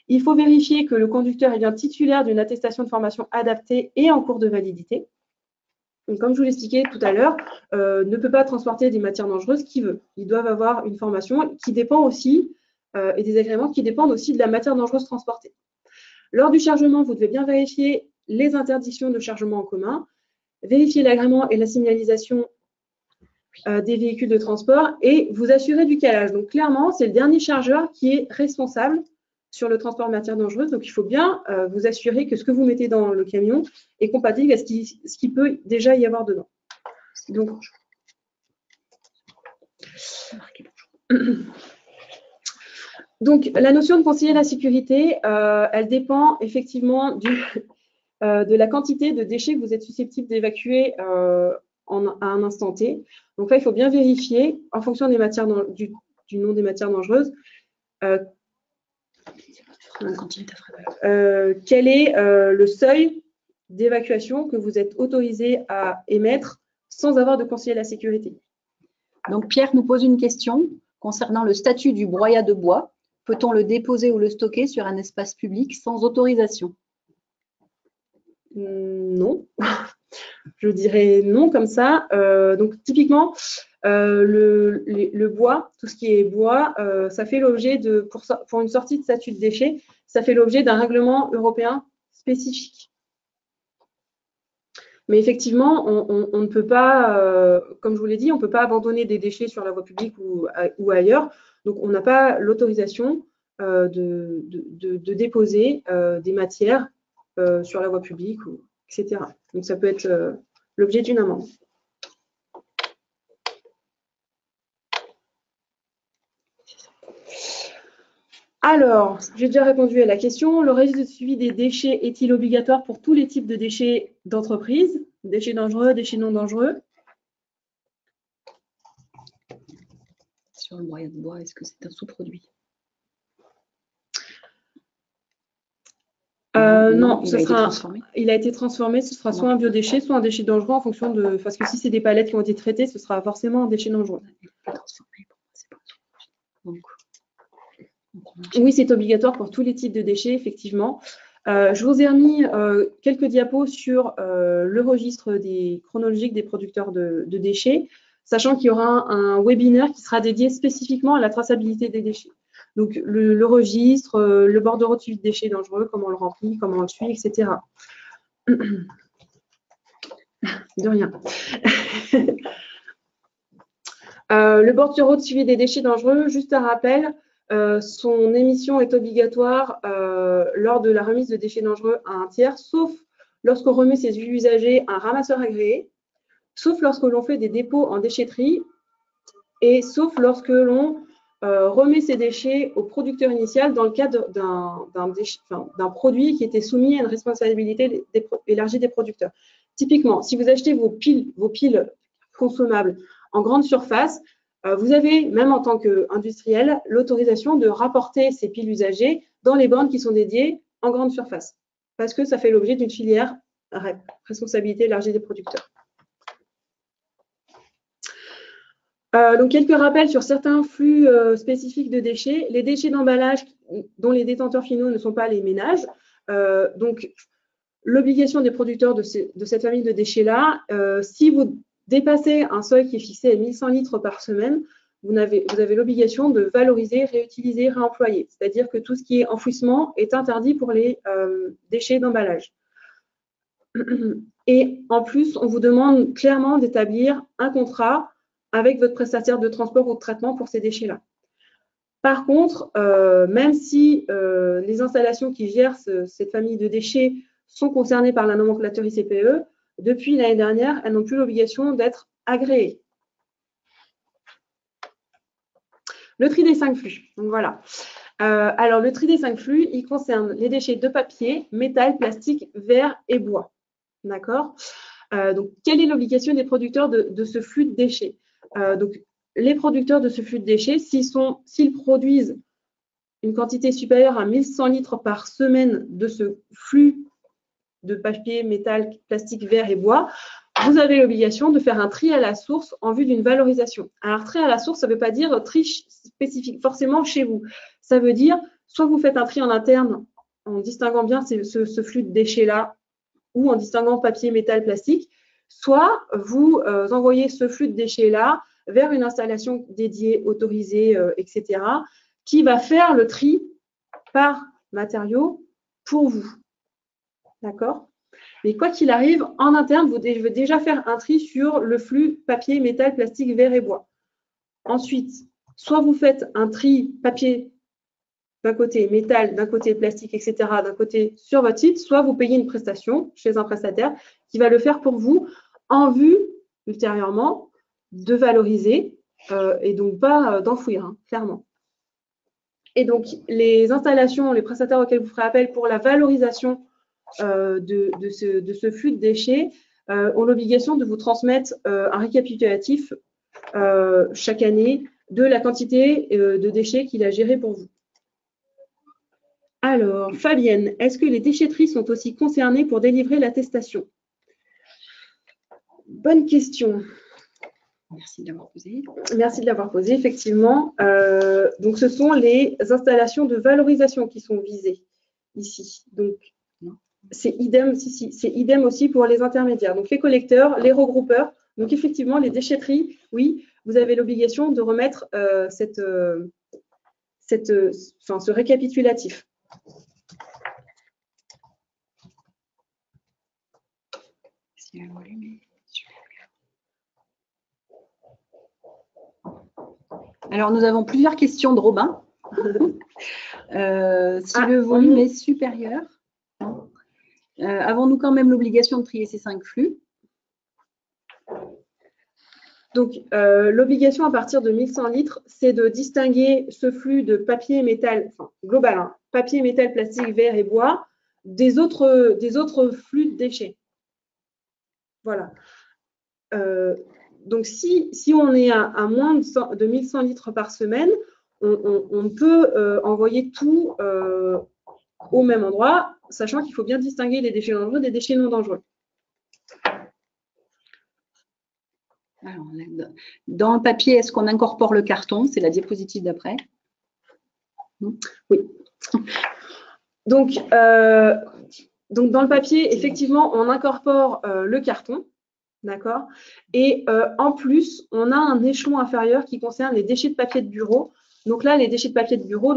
Il faut vérifier que le conducteur est bien titulaire d'une attestation de formation adaptée et en cours de validité. Donc, comme je vous l'expliquais tout à l'heure, ne peut pas transporter des matières dangereuses qui veut. Ils doivent avoir une formation qui dépend aussi, et des agréments qui dépendent aussi de la matière dangereuse transportée. Lors du chargement, vous devez bien vérifier les interdictions de chargement en commun, vérifier l'agrément et la signalisation des véhicules de transport et vous assurer du calage. Donc, clairement, c'est le dernier chargeur qui est responsable sur le transport de matières dangereuses. Donc, il faut bien vous assurer que ce que vous mettez dans le camion est compatible à ce qu'il peut déjà y avoir dedans. Donc, la notion de conseiller la sécurité, elle dépend effectivement de la quantité de déchets que vous êtes susceptible d'évacuer à un instant T. Donc là, il faut bien vérifier, en fonction des matières du nom des matières dangereuses, quel est le seuil d'évacuation que vous êtes autorisé à émettre sans avoir de conseiller à la sécurité. Donc Pierre nous pose une question concernant le statut du broyat de bois. Peut-on le déposer ou le stocker sur un espace public sans autorisation? Non. Je dirais non comme ça. Donc, typiquement, le bois, tout ce qui est bois, ça fait l'objet de, pour une sortie de statut de déchets, ça fait l'objet d'un règlement européen spécifique. Mais effectivement, on ne peut pas, comme je vous l'ai dit, on ne peut pas abandonner des déchets sur la voie publique ou ailleurs. Donc, on n'a pas l'autorisation de déposer des matières sur la voie publique, etc. Donc, ça peut être l'objet d'une amende. Alors, j'ai déjà répondu à la question. Le registre de suivi des déchets est-il obligatoire pour tous les types de déchets d'entreprise? Déchets dangereux, déchets non dangereux? Sur le broyat de bois, est-ce que c'est un sous-produit? Non, il a été transformé. Ce sera soit un biodéchet, soit un déchet dangereux en fonction de. Parce que si c'est des palettes qui ont été traitées, ce sera forcément un déchet dangereux. Oui, c'est obligatoire pour tous les types de déchets, effectivement. Je vous ai remis quelques diapos sur le registre chronologique des producteurs de déchets, sachant qu'il y aura un webinaire qui sera dédié spécifiquement à la traçabilité des déchets. Donc, le registre, le bordereau de suivi de déchets dangereux, comment on le remplit, comment on le suit, etc. De rien. Le bordereau de suivi des déchets dangereux, juste un rappel, son émission est obligatoire lors de la remise de déchets dangereux à un tiers, sauf lorsqu'on remet ces huiles usagées à un ramasseur agréé, sauf lorsque l'on fait des dépôts en déchetterie et sauf lorsque l'on remet ces déchets au producteur initial dans le cadre d'un produit qui était soumis à une responsabilité élargie des producteurs. Typiquement, si vous achetez vos piles consommables en grande surface, vous avez, même en tant qu'industriel, l'autorisation de rapporter ces piles usagées dans les bornes qui sont dédiées en grande surface, parce que ça fait l'objet d'une filière REP, responsabilité élargie des producteurs. Donc, quelques rappels sur certains flux spécifiques de déchets. Les déchets d'emballage dont les détenteurs finaux ne sont pas les ménages. Donc, l'obligation des producteurs de cette famille de déchets-là, si vous dépassez un seuil qui est fixé à 1100 litres par semaine, vous avez l'obligation de valoriser, réutiliser, réemployer. C'est-à-dire que tout ce qui est enfouissement est interdit pour les déchets d'emballage. Et en plus, on vous demande clairement d'établir un contrat avec votre prestataire de transport ou de traitement pour ces déchets-là. Par contre, même si les installations qui gèrent cette famille de déchets sont concernées par la nomenclature ICPE, depuis l'année dernière, elles n'ont plus l'obligation d'être agréées. Le tri des 5 flux. Donc voilà. Alors, le tri des 5 flux, il concerne les déchets de papier, métal, plastique, verre et bois. D'accord? Donc, quelle est l'obligation des producteurs de ce flux de déchets? Donc, les producteurs de ce flux de déchets, s'ils produisent une quantité supérieure à 1100 litres par semaine de ce flux de papier, métal, plastique, verre et bois, vous avez l'obligation de faire un tri à la source en vue d'une valorisation. Alors, tri à la source, ça ne veut pas dire tri spécifique forcément chez vous. Ça veut dire, soit vous faites un tri en interne en distinguant bien ce flux de déchets-là ou en distinguant papier, métal, plastique, soit vous envoyez ce flux de déchets-là vers une installation dédiée, autorisée, etc., qui va faire le tri par matériaux pour vous. D'accord? Mais quoi qu'il arrive, en interne, vous devez déjà faire un tri sur le flux papier, métal, plastique, verre et bois. Ensuite, soit vous faites un tri papier d'un côté, métal, d'un côté, plastique, etc., d'un côté sur votre site, soit vous payez une prestation chez un prestataire qui va le faire pour vous en vue, ultérieurement, de valoriser et donc pas d'enfouir, hein, clairement. Et donc, les installations, les prestataires auxquels vous ferez appel pour la valorisation de ce flux de déchets ont l'obligation de vous transmettre un récapitulatif chaque année de la quantité de déchets qu'il a géré pour vous. Alors, Fabienne, est-ce que les déchetteries sont aussi concernées pour délivrer l'attestation? Bonne question. Merci de l'avoir posé. Merci de l'avoir posé, effectivement. Donc, ce sont les installations de valorisation qui sont visées ici. Donc, C'est idem, c'est idem aussi pour les intermédiaires. Donc les collecteurs, les regroupeurs. Donc effectivement, les déchetteries, oui, vous avez l'obligation de remettre ce récapitulatif. Alors, nous avons plusieurs questions de Robin. Si le volume est supérieur, avons-nous quand même l'obligation de trier ces 5 flux? Donc, l'obligation à partir de 1100 litres, c'est de distinguer ce flux de papier, métal, enfin global, hein, papier, métal, plastique, verre et bois, des autres flux de déchets. Voilà. Donc, si on est à moins de 1100 litres par semaine, on peut envoyer tout au même endroit, sachant qu'il faut bien distinguer les déchets dangereux des déchets non dangereux. Alors, dans le papier, est-ce qu'on incorpore le carton? C'est la diapositive d'après. Oui. Donc, dans le papier, effectivement, on incorpore le carton. D'accord. Et en plus, on a un échelon inférieur qui concerne les déchets de papier de bureau. Donc là, les déchets de papier de bureau,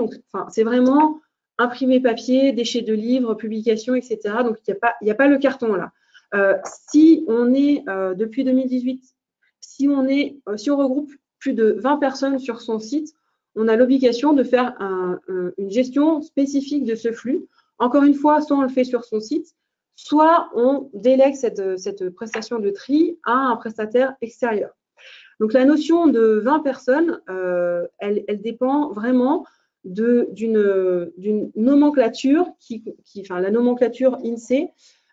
c'est vraiment imprimé papier, déchets de livres, publications, etc. Donc, il n'y a pas le carton là. Si on est, depuis 2018, si on regroupe plus de 20 personnes sur son site, on a l'obligation de faire une gestion spécifique de ce flux. Encore une fois, soit on le fait sur son site, soit on délègue cette prestation de tri à un prestataire extérieur. Donc, la notion de 20 personnes, elle dépend vraiment d'une nomenclature, la nomenclature INSEE.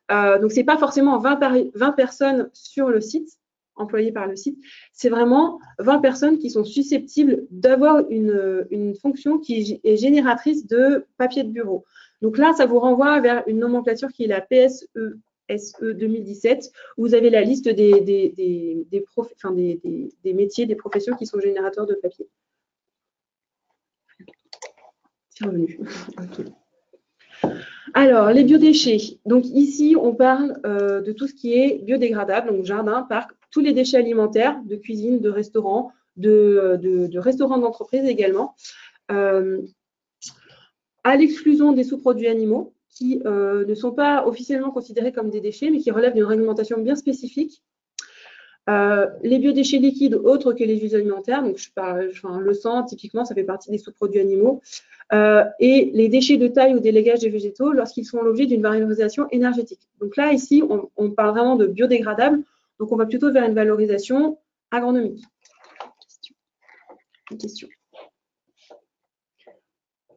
Donc, ce n'est pas forcément 20 personnes sur le site, employées par le site, c'est vraiment 20 personnes qui sont susceptibles d'avoir une fonction qui est génératrice de papier de bureau. Donc là, ça vous renvoie vers une nomenclature qui est la PSE 2017, où vous avez la liste des métiers, des professions qui sont générateurs de papier. C'est revenu. Okay. Alors, les biodéchets. Donc ici, on parle de tout ce qui est biodégradable, donc jardin, parc, tous les déchets alimentaires, de cuisine, de restaurants, de restaurants d'entreprise également, à l'exclusion des sous-produits animaux qui ne sont pas officiellement considérés comme des déchets, mais qui relèvent d'une réglementation bien spécifique. Les biodéchets liquides autres que les huiles alimentaires, donc le sang, typiquement, ça fait partie des sous-produits animaux, et les déchets de taille ou délégage des végétaux lorsqu'ils sont l'objet d'une valorisation énergétique. Donc là, ici, on parle vraiment de biodégradables, donc on va plutôt vers une valorisation agronomique. Question.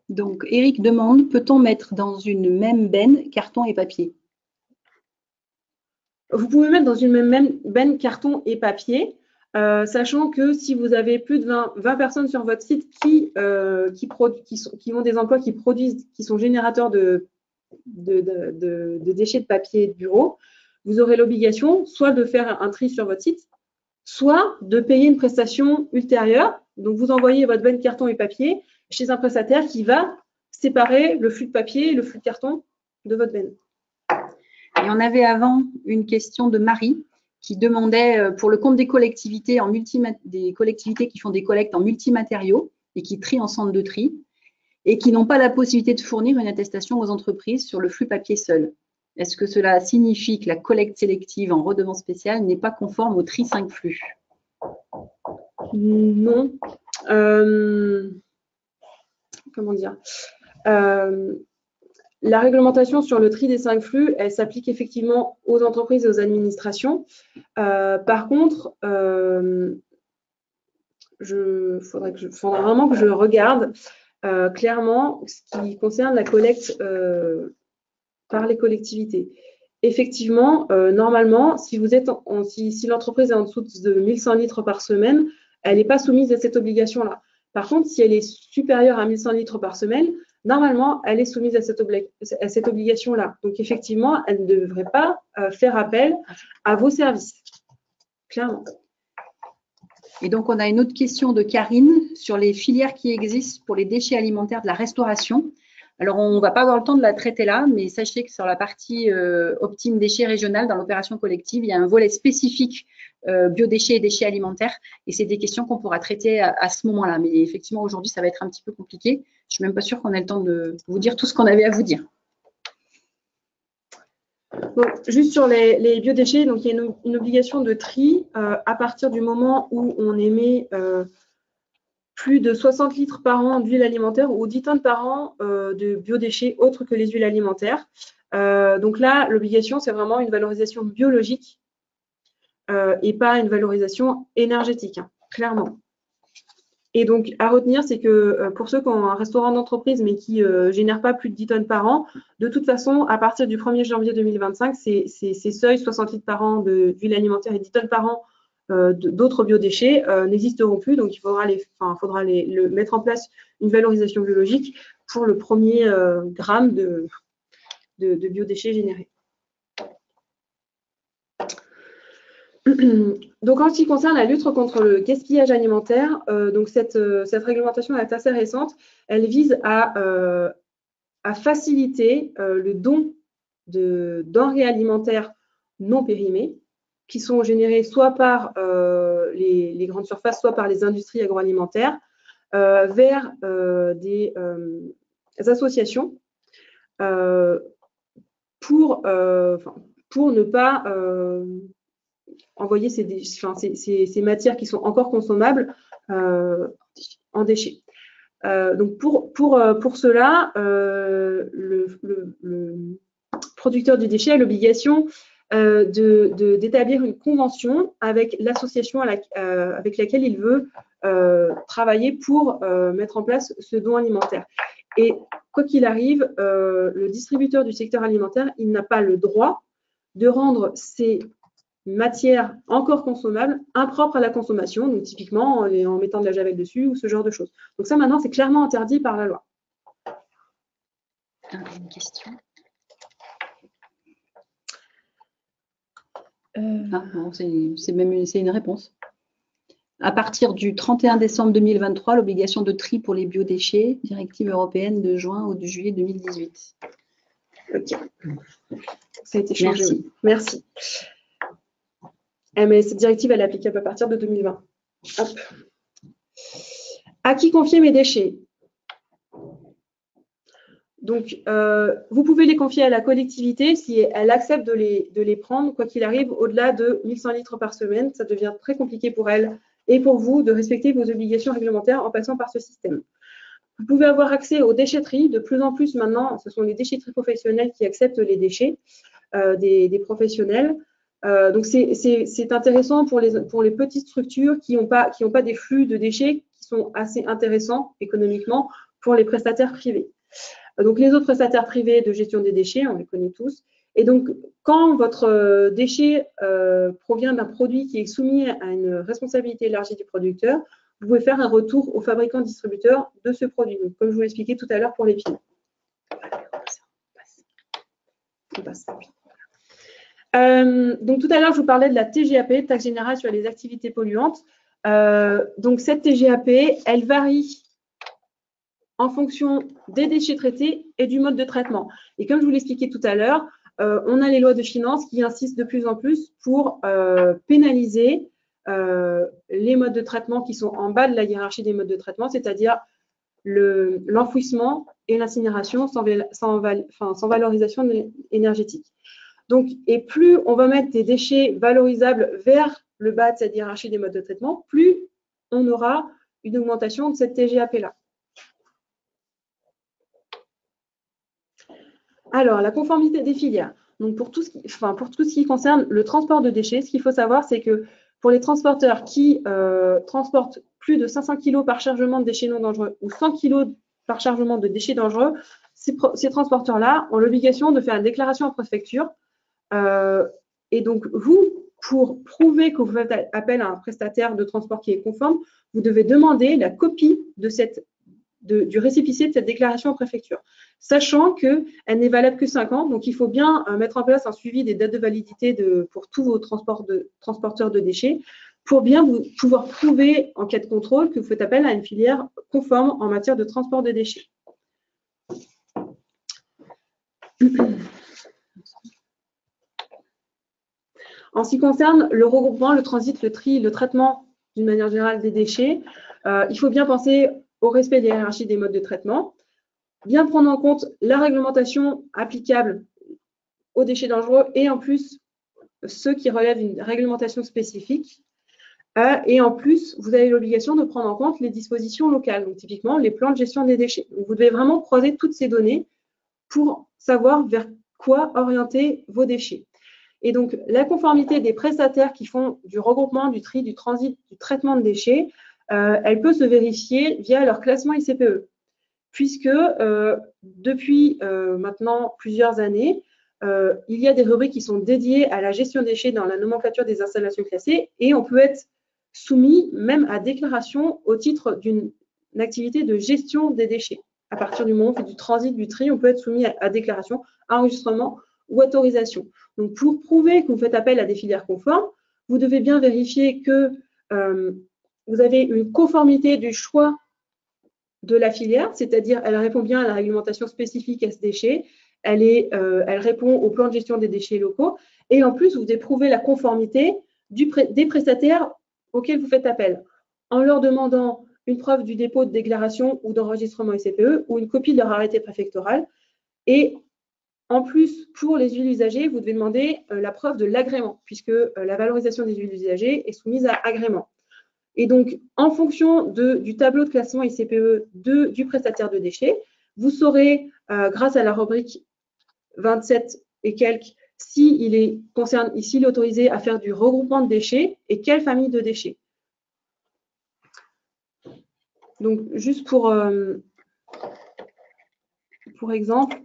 Donc, Eric demande, peut-on mettre dans une même benne carton et papier? Vous pouvez mettre dans une même benne carton et papier, sachant que si vous avez plus de 20 personnes sur votre site qui ont des emplois qui produisent, qui sont générateurs de déchets de papier de bureau, vous aurez l'obligation soit de faire un tri sur votre site, soit de payer une prestation ultérieure. Donc, vous envoyez votre benne carton et papier chez un prestataire qui va séparer le flux de papier et le flux de carton de votre benne. Et on avait avant une question de Marie qui demandait pour le compte des collectivités, des collectivités qui font des collectes en multimatériaux et qui trient en centre de tri et qui n'ont pas la possibilité de fournir une attestation aux entreprises sur le flux papier seul. Est-ce que cela signifie que la collecte sélective en redevance spéciale n'est pas conforme au tri 5 flux? Non. Comment dire, la réglementation sur le tri des 5 flux, elle s'applique effectivement aux entreprises et aux administrations. Par contre, faudrait vraiment que je regarde clairement ce qui concerne la collecte par les collectivités. Effectivement, normalement, si l'entreprise est en dessous de 1100 litres par semaine, elle n'est pas soumise à cette obligation-là. Par contre, si elle est supérieure à 1100 litres par semaine, normalement, elle est soumise à cette obligation-là. Donc, effectivement, elle ne devrait pas faire appel à vos services, clairement. Et donc, on a une autre question de Karine sur les filières qui existent pour les déchets alimentaires de la restauration. Alors, on ne va pas avoir le temps de la traiter là, mais sachez que sur la partie Optime déchets régionales, dans l'opération collective, il y a un volet spécifique biodéchets et déchets alimentaires. Et c'est des questions qu'on pourra traiter à ce moment-là. Mais effectivement, aujourd'hui, ça va être un petit peu compliqué. Je ne suis même pas sûre qu'on ait le temps de vous dire tout ce qu'on avait à vous dire. Donc, juste sur les biodéchets, donc il y a une obligation de tri à partir du moment où on émet plus de 60 litres par an d'huile alimentaire ou 10 tonnes par an de biodéchets autres que les huiles alimentaires. Donc là, l'obligation, c'est vraiment une valorisation biologique et pas une valorisation énergétique, hein, clairement. Et donc, à retenir, c'est que pour ceux qui ont un restaurant d'entreprise mais qui ne génèrent pas plus de 10 tonnes par an, de toute façon, à partir du 1er janvier 2025, ces seuils, 60 litres par an d'huile alimentaire et 10 tonnes par an d'autres biodéchets n'existeront plus. Donc, il faudra mettre en place une valorisation biologique pour le premier gramme de biodéchets générés. Donc, en ce qui concerne la lutte contre le gaspillage alimentaire, donc cette réglementation est assez récente. Elle vise à faciliter le don de denrées alimentaires non périmées, qui sont générées soit par les grandes surfaces, soit par les industries agroalimentaires, vers des associations pour ne pas envoyer ces matières qui sont encore consommables en déchets. Donc pour cela, le producteur du déchet a l'obligation d'établir une convention avec l'association avec laquelle il veut travailler pour mettre en place ce don alimentaire. Et quoi qu'il arrive, le distributeur du secteur alimentaire, il n'a pas le droit de rendre ces matières encore consommables, impropres à la consommation, donc typiquement en mettant de la javel dessus ou ce genre de choses. Donc ça, maintenant, c'est clairement interdit par la loi. Une question. Bon, c'est une réponse. À partir du 31 décembre 2023, l'obligation de tri pour les biodéchets, directive européenne de juin ou de juillet 2018. Ok. Ça a été changé. Merci. Oui. Merci. Mais cette directive, elle est applicable à partir de 2020. Hop. À qui confier mes déchets? Donc, vous pouvez les confier à la collectivité si elle accepte de les prendre, quoi qu'il arrive, au-delà de 1100 litres par semaine. Ça devient très compliqué pour elle et pour vous de respecter vos obligations réglementaires en passant par ce système. Vous pouvez avoir accès aux déchetteries. De plus en plus maintenant, ce sont les déchetteries professionnelles qui acceptent les déchets des professionnels. Donc, c'est intéressant pour les petites structures qui n'ont pas des flux de déchets qui sont assez intéressants économiquement pour les prestataires privés. Donc, les autres prestataires privés de gestion des déchets, on les connaît tous. Et donc, quand votre déchet provient d'un produit qui est soumis à une responsabilité élargie du producteur, vous pouvez faire un retour au fabricant distributeur de ce produit. Donc, comme je vous l'expliquais tout à l'heure pour les piles. On passe. Donc, tout à l'heure, je vous parlais de la TGAP, taxe générale sur les activités polluantes. Donc, cette TGAP, elle varie en fonction des déchets traités et du mode de traitement. Et comme je vous l'expliquais tout à l'heure, on a les lois de finances qui insistent de plus en plus pour pénaliser les modes de traitement qui sont en bas de la hiérarchie des modes de traitement, c'est-à-dire l'enfouissement et l'incinération sans valorisation énergétique. Donc, et plus on va mettre des déchets valorisables vers le bas de cette hiérarchie des modes de traitement, plus on aura une augmentation de cette TGAP-là. Alors, la conformité des filières. Donc, pour tout ce qui concerne le transport de déchets, ce qu'il faut savoir, c'est que pour les transporteurs qui transportent plus de 500 kg par chargement de déchets non dangereux ou 100 kg par chargement de déchets dangereux, ces transporteurs-là ont l'obligation de faire une déclaration en préfecture. Et donc, vous, pour prouver que vous faites appel à un prestataire de transport qui est conforme, vous devez demander la copie du récépissé de cette déclaration en préfecture, sachant qu'elle n'est valable que 5 ans. Donc, il faut bien mettre en place un suivi des dates de validité pour tous vos transporteurs de déchets pour bien pouvoir prouver en cas de contrôle que vous faites appel à une filière conforme en matière de transport de déchets. En ce qui concerne le regroupement, le transit, le tri, le traitement d'une manière générale des déchets, il faut bien penser au respect des hiérarchies des modes de traitement, bien prendre en compte la réglementation applicable aux déchets dangereux et en plus ceux qui relèvent d'une réglementation spécifique. Et en plus, vous avez l'obligation de prendre en compte les dispositions locales, donc typiquement les plans de gestion des déchets. Donc, vous devez vraiment croiser toutes ces données pour savoir vers quoi orienter vos déchets. Et donc, la conformité des prestataires qui font du regroupement, du tri, du transit, du traitement de déchets, elle peut se vérifier via leur classement ICPE, puisque depuis maintenant plusieurs années, il y a des rubriques qui sont dédiées à la gestion des déchets dans la nomenclature des installations classées et on peut être soumis même à déclaration au titre d'une activité de gestion des déchets. À partir du moment où on fait du transit, du tri, on peut être soumis à déclaration, à enregistrement ou autorisation. Donc, pour prouver que vous faites appel à des filières conformes, vous devez bien vérifier que vous avez une conformité du choix de la filière, c'est-à-dire elle répond bien à la réglementation spécifique à ce déchet, elle répond au plan de gestion des déchets locaux, et en plus, vous devez prouver la conformité des prestataires auxquels vous faites appel, en leur demandant une preuve du dépôt de déclaration ou d'enregistrement ICPE ou une copie de leur arrêté préfectoral. Et en plus, pour les huiles usagées, vous devez demander la preuve de l'agrément, puisque la valorisation des huiles usagées est soumise à agrément. Et donc, en fonction du tableau de classement ICPE du prestataire de déchets, vous saurez, grâce à la rubrique 27 et quelques, s'il est autorisé à faire du regroupement de déchets et quelle famille de déchets. Donc, juste pour exemple,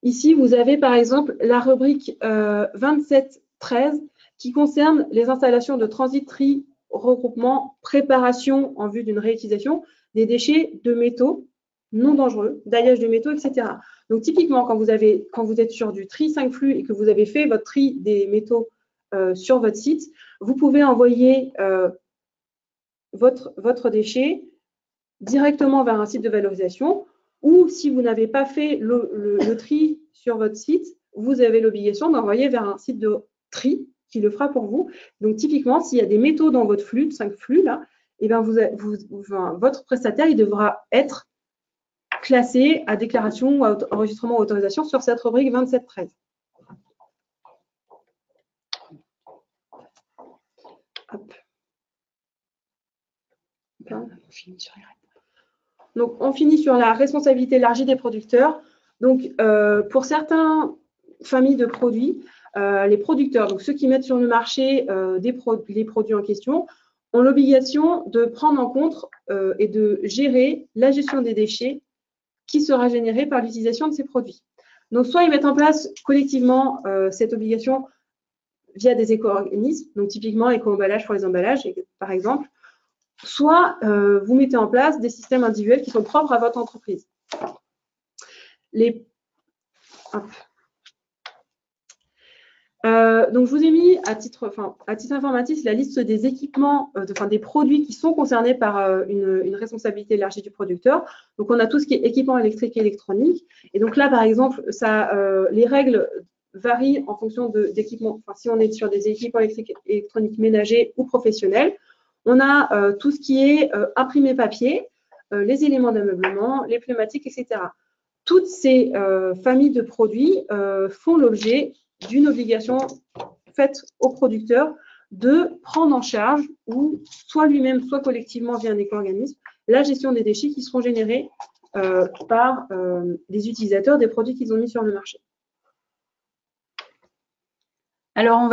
ici, vous avez par exemple la rubrique 27.13 qui concerne les installations de transit, tri, regroupement, préparation en vue d'une réutilisation des déchets de métaux non dangereux, d'alliage de métaux, etc. Donc, typiquement, quand vous êtes sur du tri 5 flux et que vous avez fait votre tri des métaux sur votre site, vous pouvez envoyer votre déchet directement vers un site de valorisation ou si vous n'avez pas fait le tri sur votre site, vous avez l'obligation d'envoyer vers un site de tri qui le fera pour vous. Donc, typiquement, s'il y a des métaux dans votre flux, 5 flux, là, et bien votre prestataire, il devra être classé à déclaration ou à enregistrement ou autorisation sur cette rubrique 27.13. Hop. Donc, on finit sur la responsabilité élargie des producteurs. Donc, pour certaines familles de produits, les producteurs, donc ceux qui mettent sur le marché les produits en question, ont l'obligation de prendre en compte et de gérer la gestion des déchets qui sera générée par l'utilisation de ces produits. Donc, soit ils mettent en place collectivement cette obligation via des éco-organismes, donc typiquement éco-emballage pour les emballages, par exemple, soit vous mettez en place des systèmes individuels qui sont propres à votre entreprise. Donc, je vous ai mis à titre informatif la liste des équipements, des produits qui sont concernés par une responsabilité élargie du producteur. Donc, on a tout ce qui est équipement électrique et électronique. Et donc là, par exemple, les règles varient en fonction d'équipements. Si on est sur des équipements électriques et électroniques ménagers ou professionnels, on a tout ce qui est imprimé papier, les éléments d'ameublement, les pneumatiques, etc. Toutes ces familles de produits font l'objet d'une obligation faite au producteur de prendre en charge, ou soit lui-même, soit collectivement via un éco-organisme, la gestion des déchets qui seront générés par les utilisateurs des produits qu'ils ont mis sur le marché. Alors,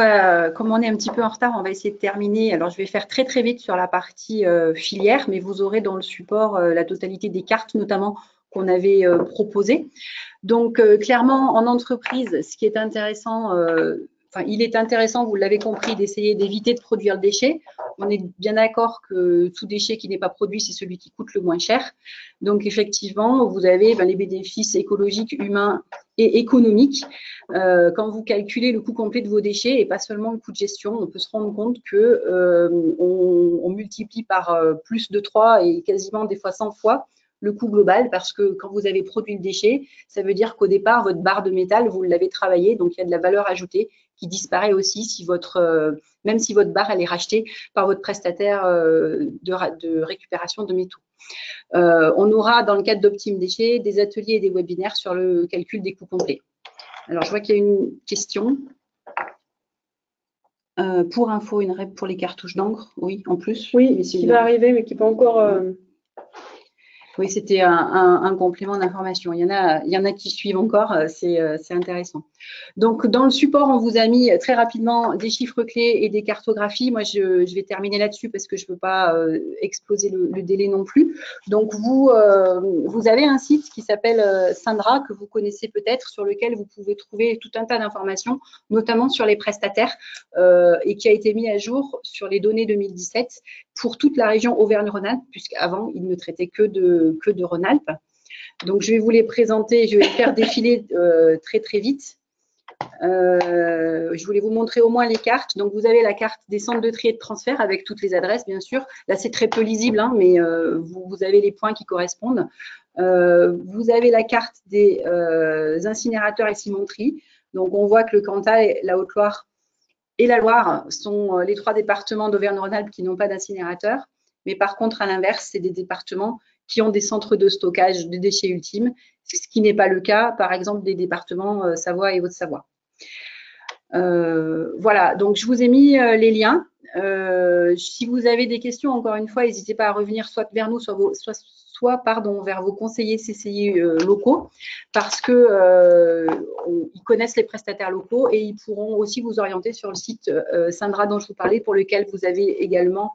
comme on est un petit peu en retard, on va essayer de terminer. Alors, je vais faire très, très vite sur la partie filière, mais vous aurez dans le support la totalité des cartes, notamment qu'on avait proposées. Donc, clairement, en entreprise, ce qui est intéressant, il est intéressant, vous l'avez compris, d'essayer d'éviter de produire le déchet. On est bien d'accord que tout déchet qui n'est pas produit, c'est celui qui coûte le moins cher. Donc, effectivement, vous avez les bénéfices écologiques, humains et économiques. Quand vous calculez le coût complet de vos déchets et pas seulement le coût de gestion, on peut se rendre compte que on multiplie par plus de 3 et quasiment des fois 100 fois le coût global, parce que quand vous avez produit le déchet, ça veut dire qu'au départ, votre barre de métal, vous l'avez travaillée, donc il y a de la valeur ajoutée qui disparaît aussi si même si votre barre elle est rachetée par votre prestataire de récupération de métaux. On aura, dans le cadre d'Optime Déchets, des ateliers et des webinaires sur le calcul des coûts complets. Alors, je vois qu'il y a une question. Pour info, une REP pour les cartouches d'encre, oui, en plus. Oui, qui va arriver, mais qui n'est pas encore… Oui, c'était un complément d'information. Il y en a qui suivent encore, c'est intéressant. Donc, dans le support, on vous a mis très rapidement des chiffres clés et des cartographies. Moi, je vais terminer là-dessus parce que je ne peux pas exploser le délai non plus. Donc, vous avez un site qui s'appelle Syndra, que vous connaissez peut-être, sur lequel vous pouvez trouver tout un tas d'informations, notamment sur les prestataires, et qui a été mis à jour sur les données 2017 pour toute la région Auvergne-Rhône-Alpes, puisqu'avant, il ne traitait que de Rhône-Alpes. Donc, je vais vous les présenter, je vais les faire défiler très, très vite. Je voulais vous montrer au moins les cartes. Donc, vous avez la carte des centres de tri et de transfert avec toutes les adresses, bien sûr. Là, c'est très peu lisible, hein, mais vous avez les points qui correspondent. Vous avez la carte des incinérateurs et cimenteries. Donc, on voit que le Cantal, la Haute-Loire et la Loire sont les 3 départements d'Auvergne-Rhône-Alpes qui n'ont pas d'incinérateur. Mais par contre, à l'inverse, c'est des départements qui ont des centres de stockage de déchets ultimes, ce qui n'est pas le cas, par exemple, des départements Savoie et Haute-Savoie. Voilà, donc je vous ai mis les liens. Si vous avez des questions, encore une fois, n'hésitez pas à revenir soit vers nous, soit vers vos conseillers CCI locaux, parce que ils connaissent les prestataires locaux et ils pourront aussi vous orienter sur le site Syndra dont je vous parlais, pour lequel vous avez également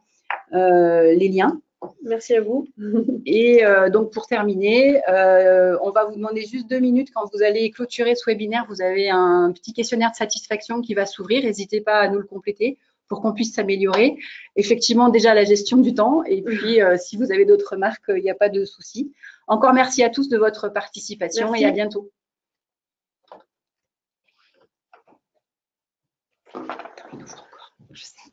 les liens. Merci à vous. Et donc, pour terminer, on va vous demander juste 2 minutes. Quand vous allez clôturer ce webinaire, vous avez un petit questionnaire de satisfaction qui va s'ouvrir. N'hésitez pas à nous le compléter pour qu'on puisse s'améliorer. Effectivement, déjà la gestion du temps. Et puis, si vous avez d'autres remarques, il n'y a pas de souci. Encore merci à tous de votre participation. Merci. Et à bientôt. Attends, il ouvre encore. Je sais.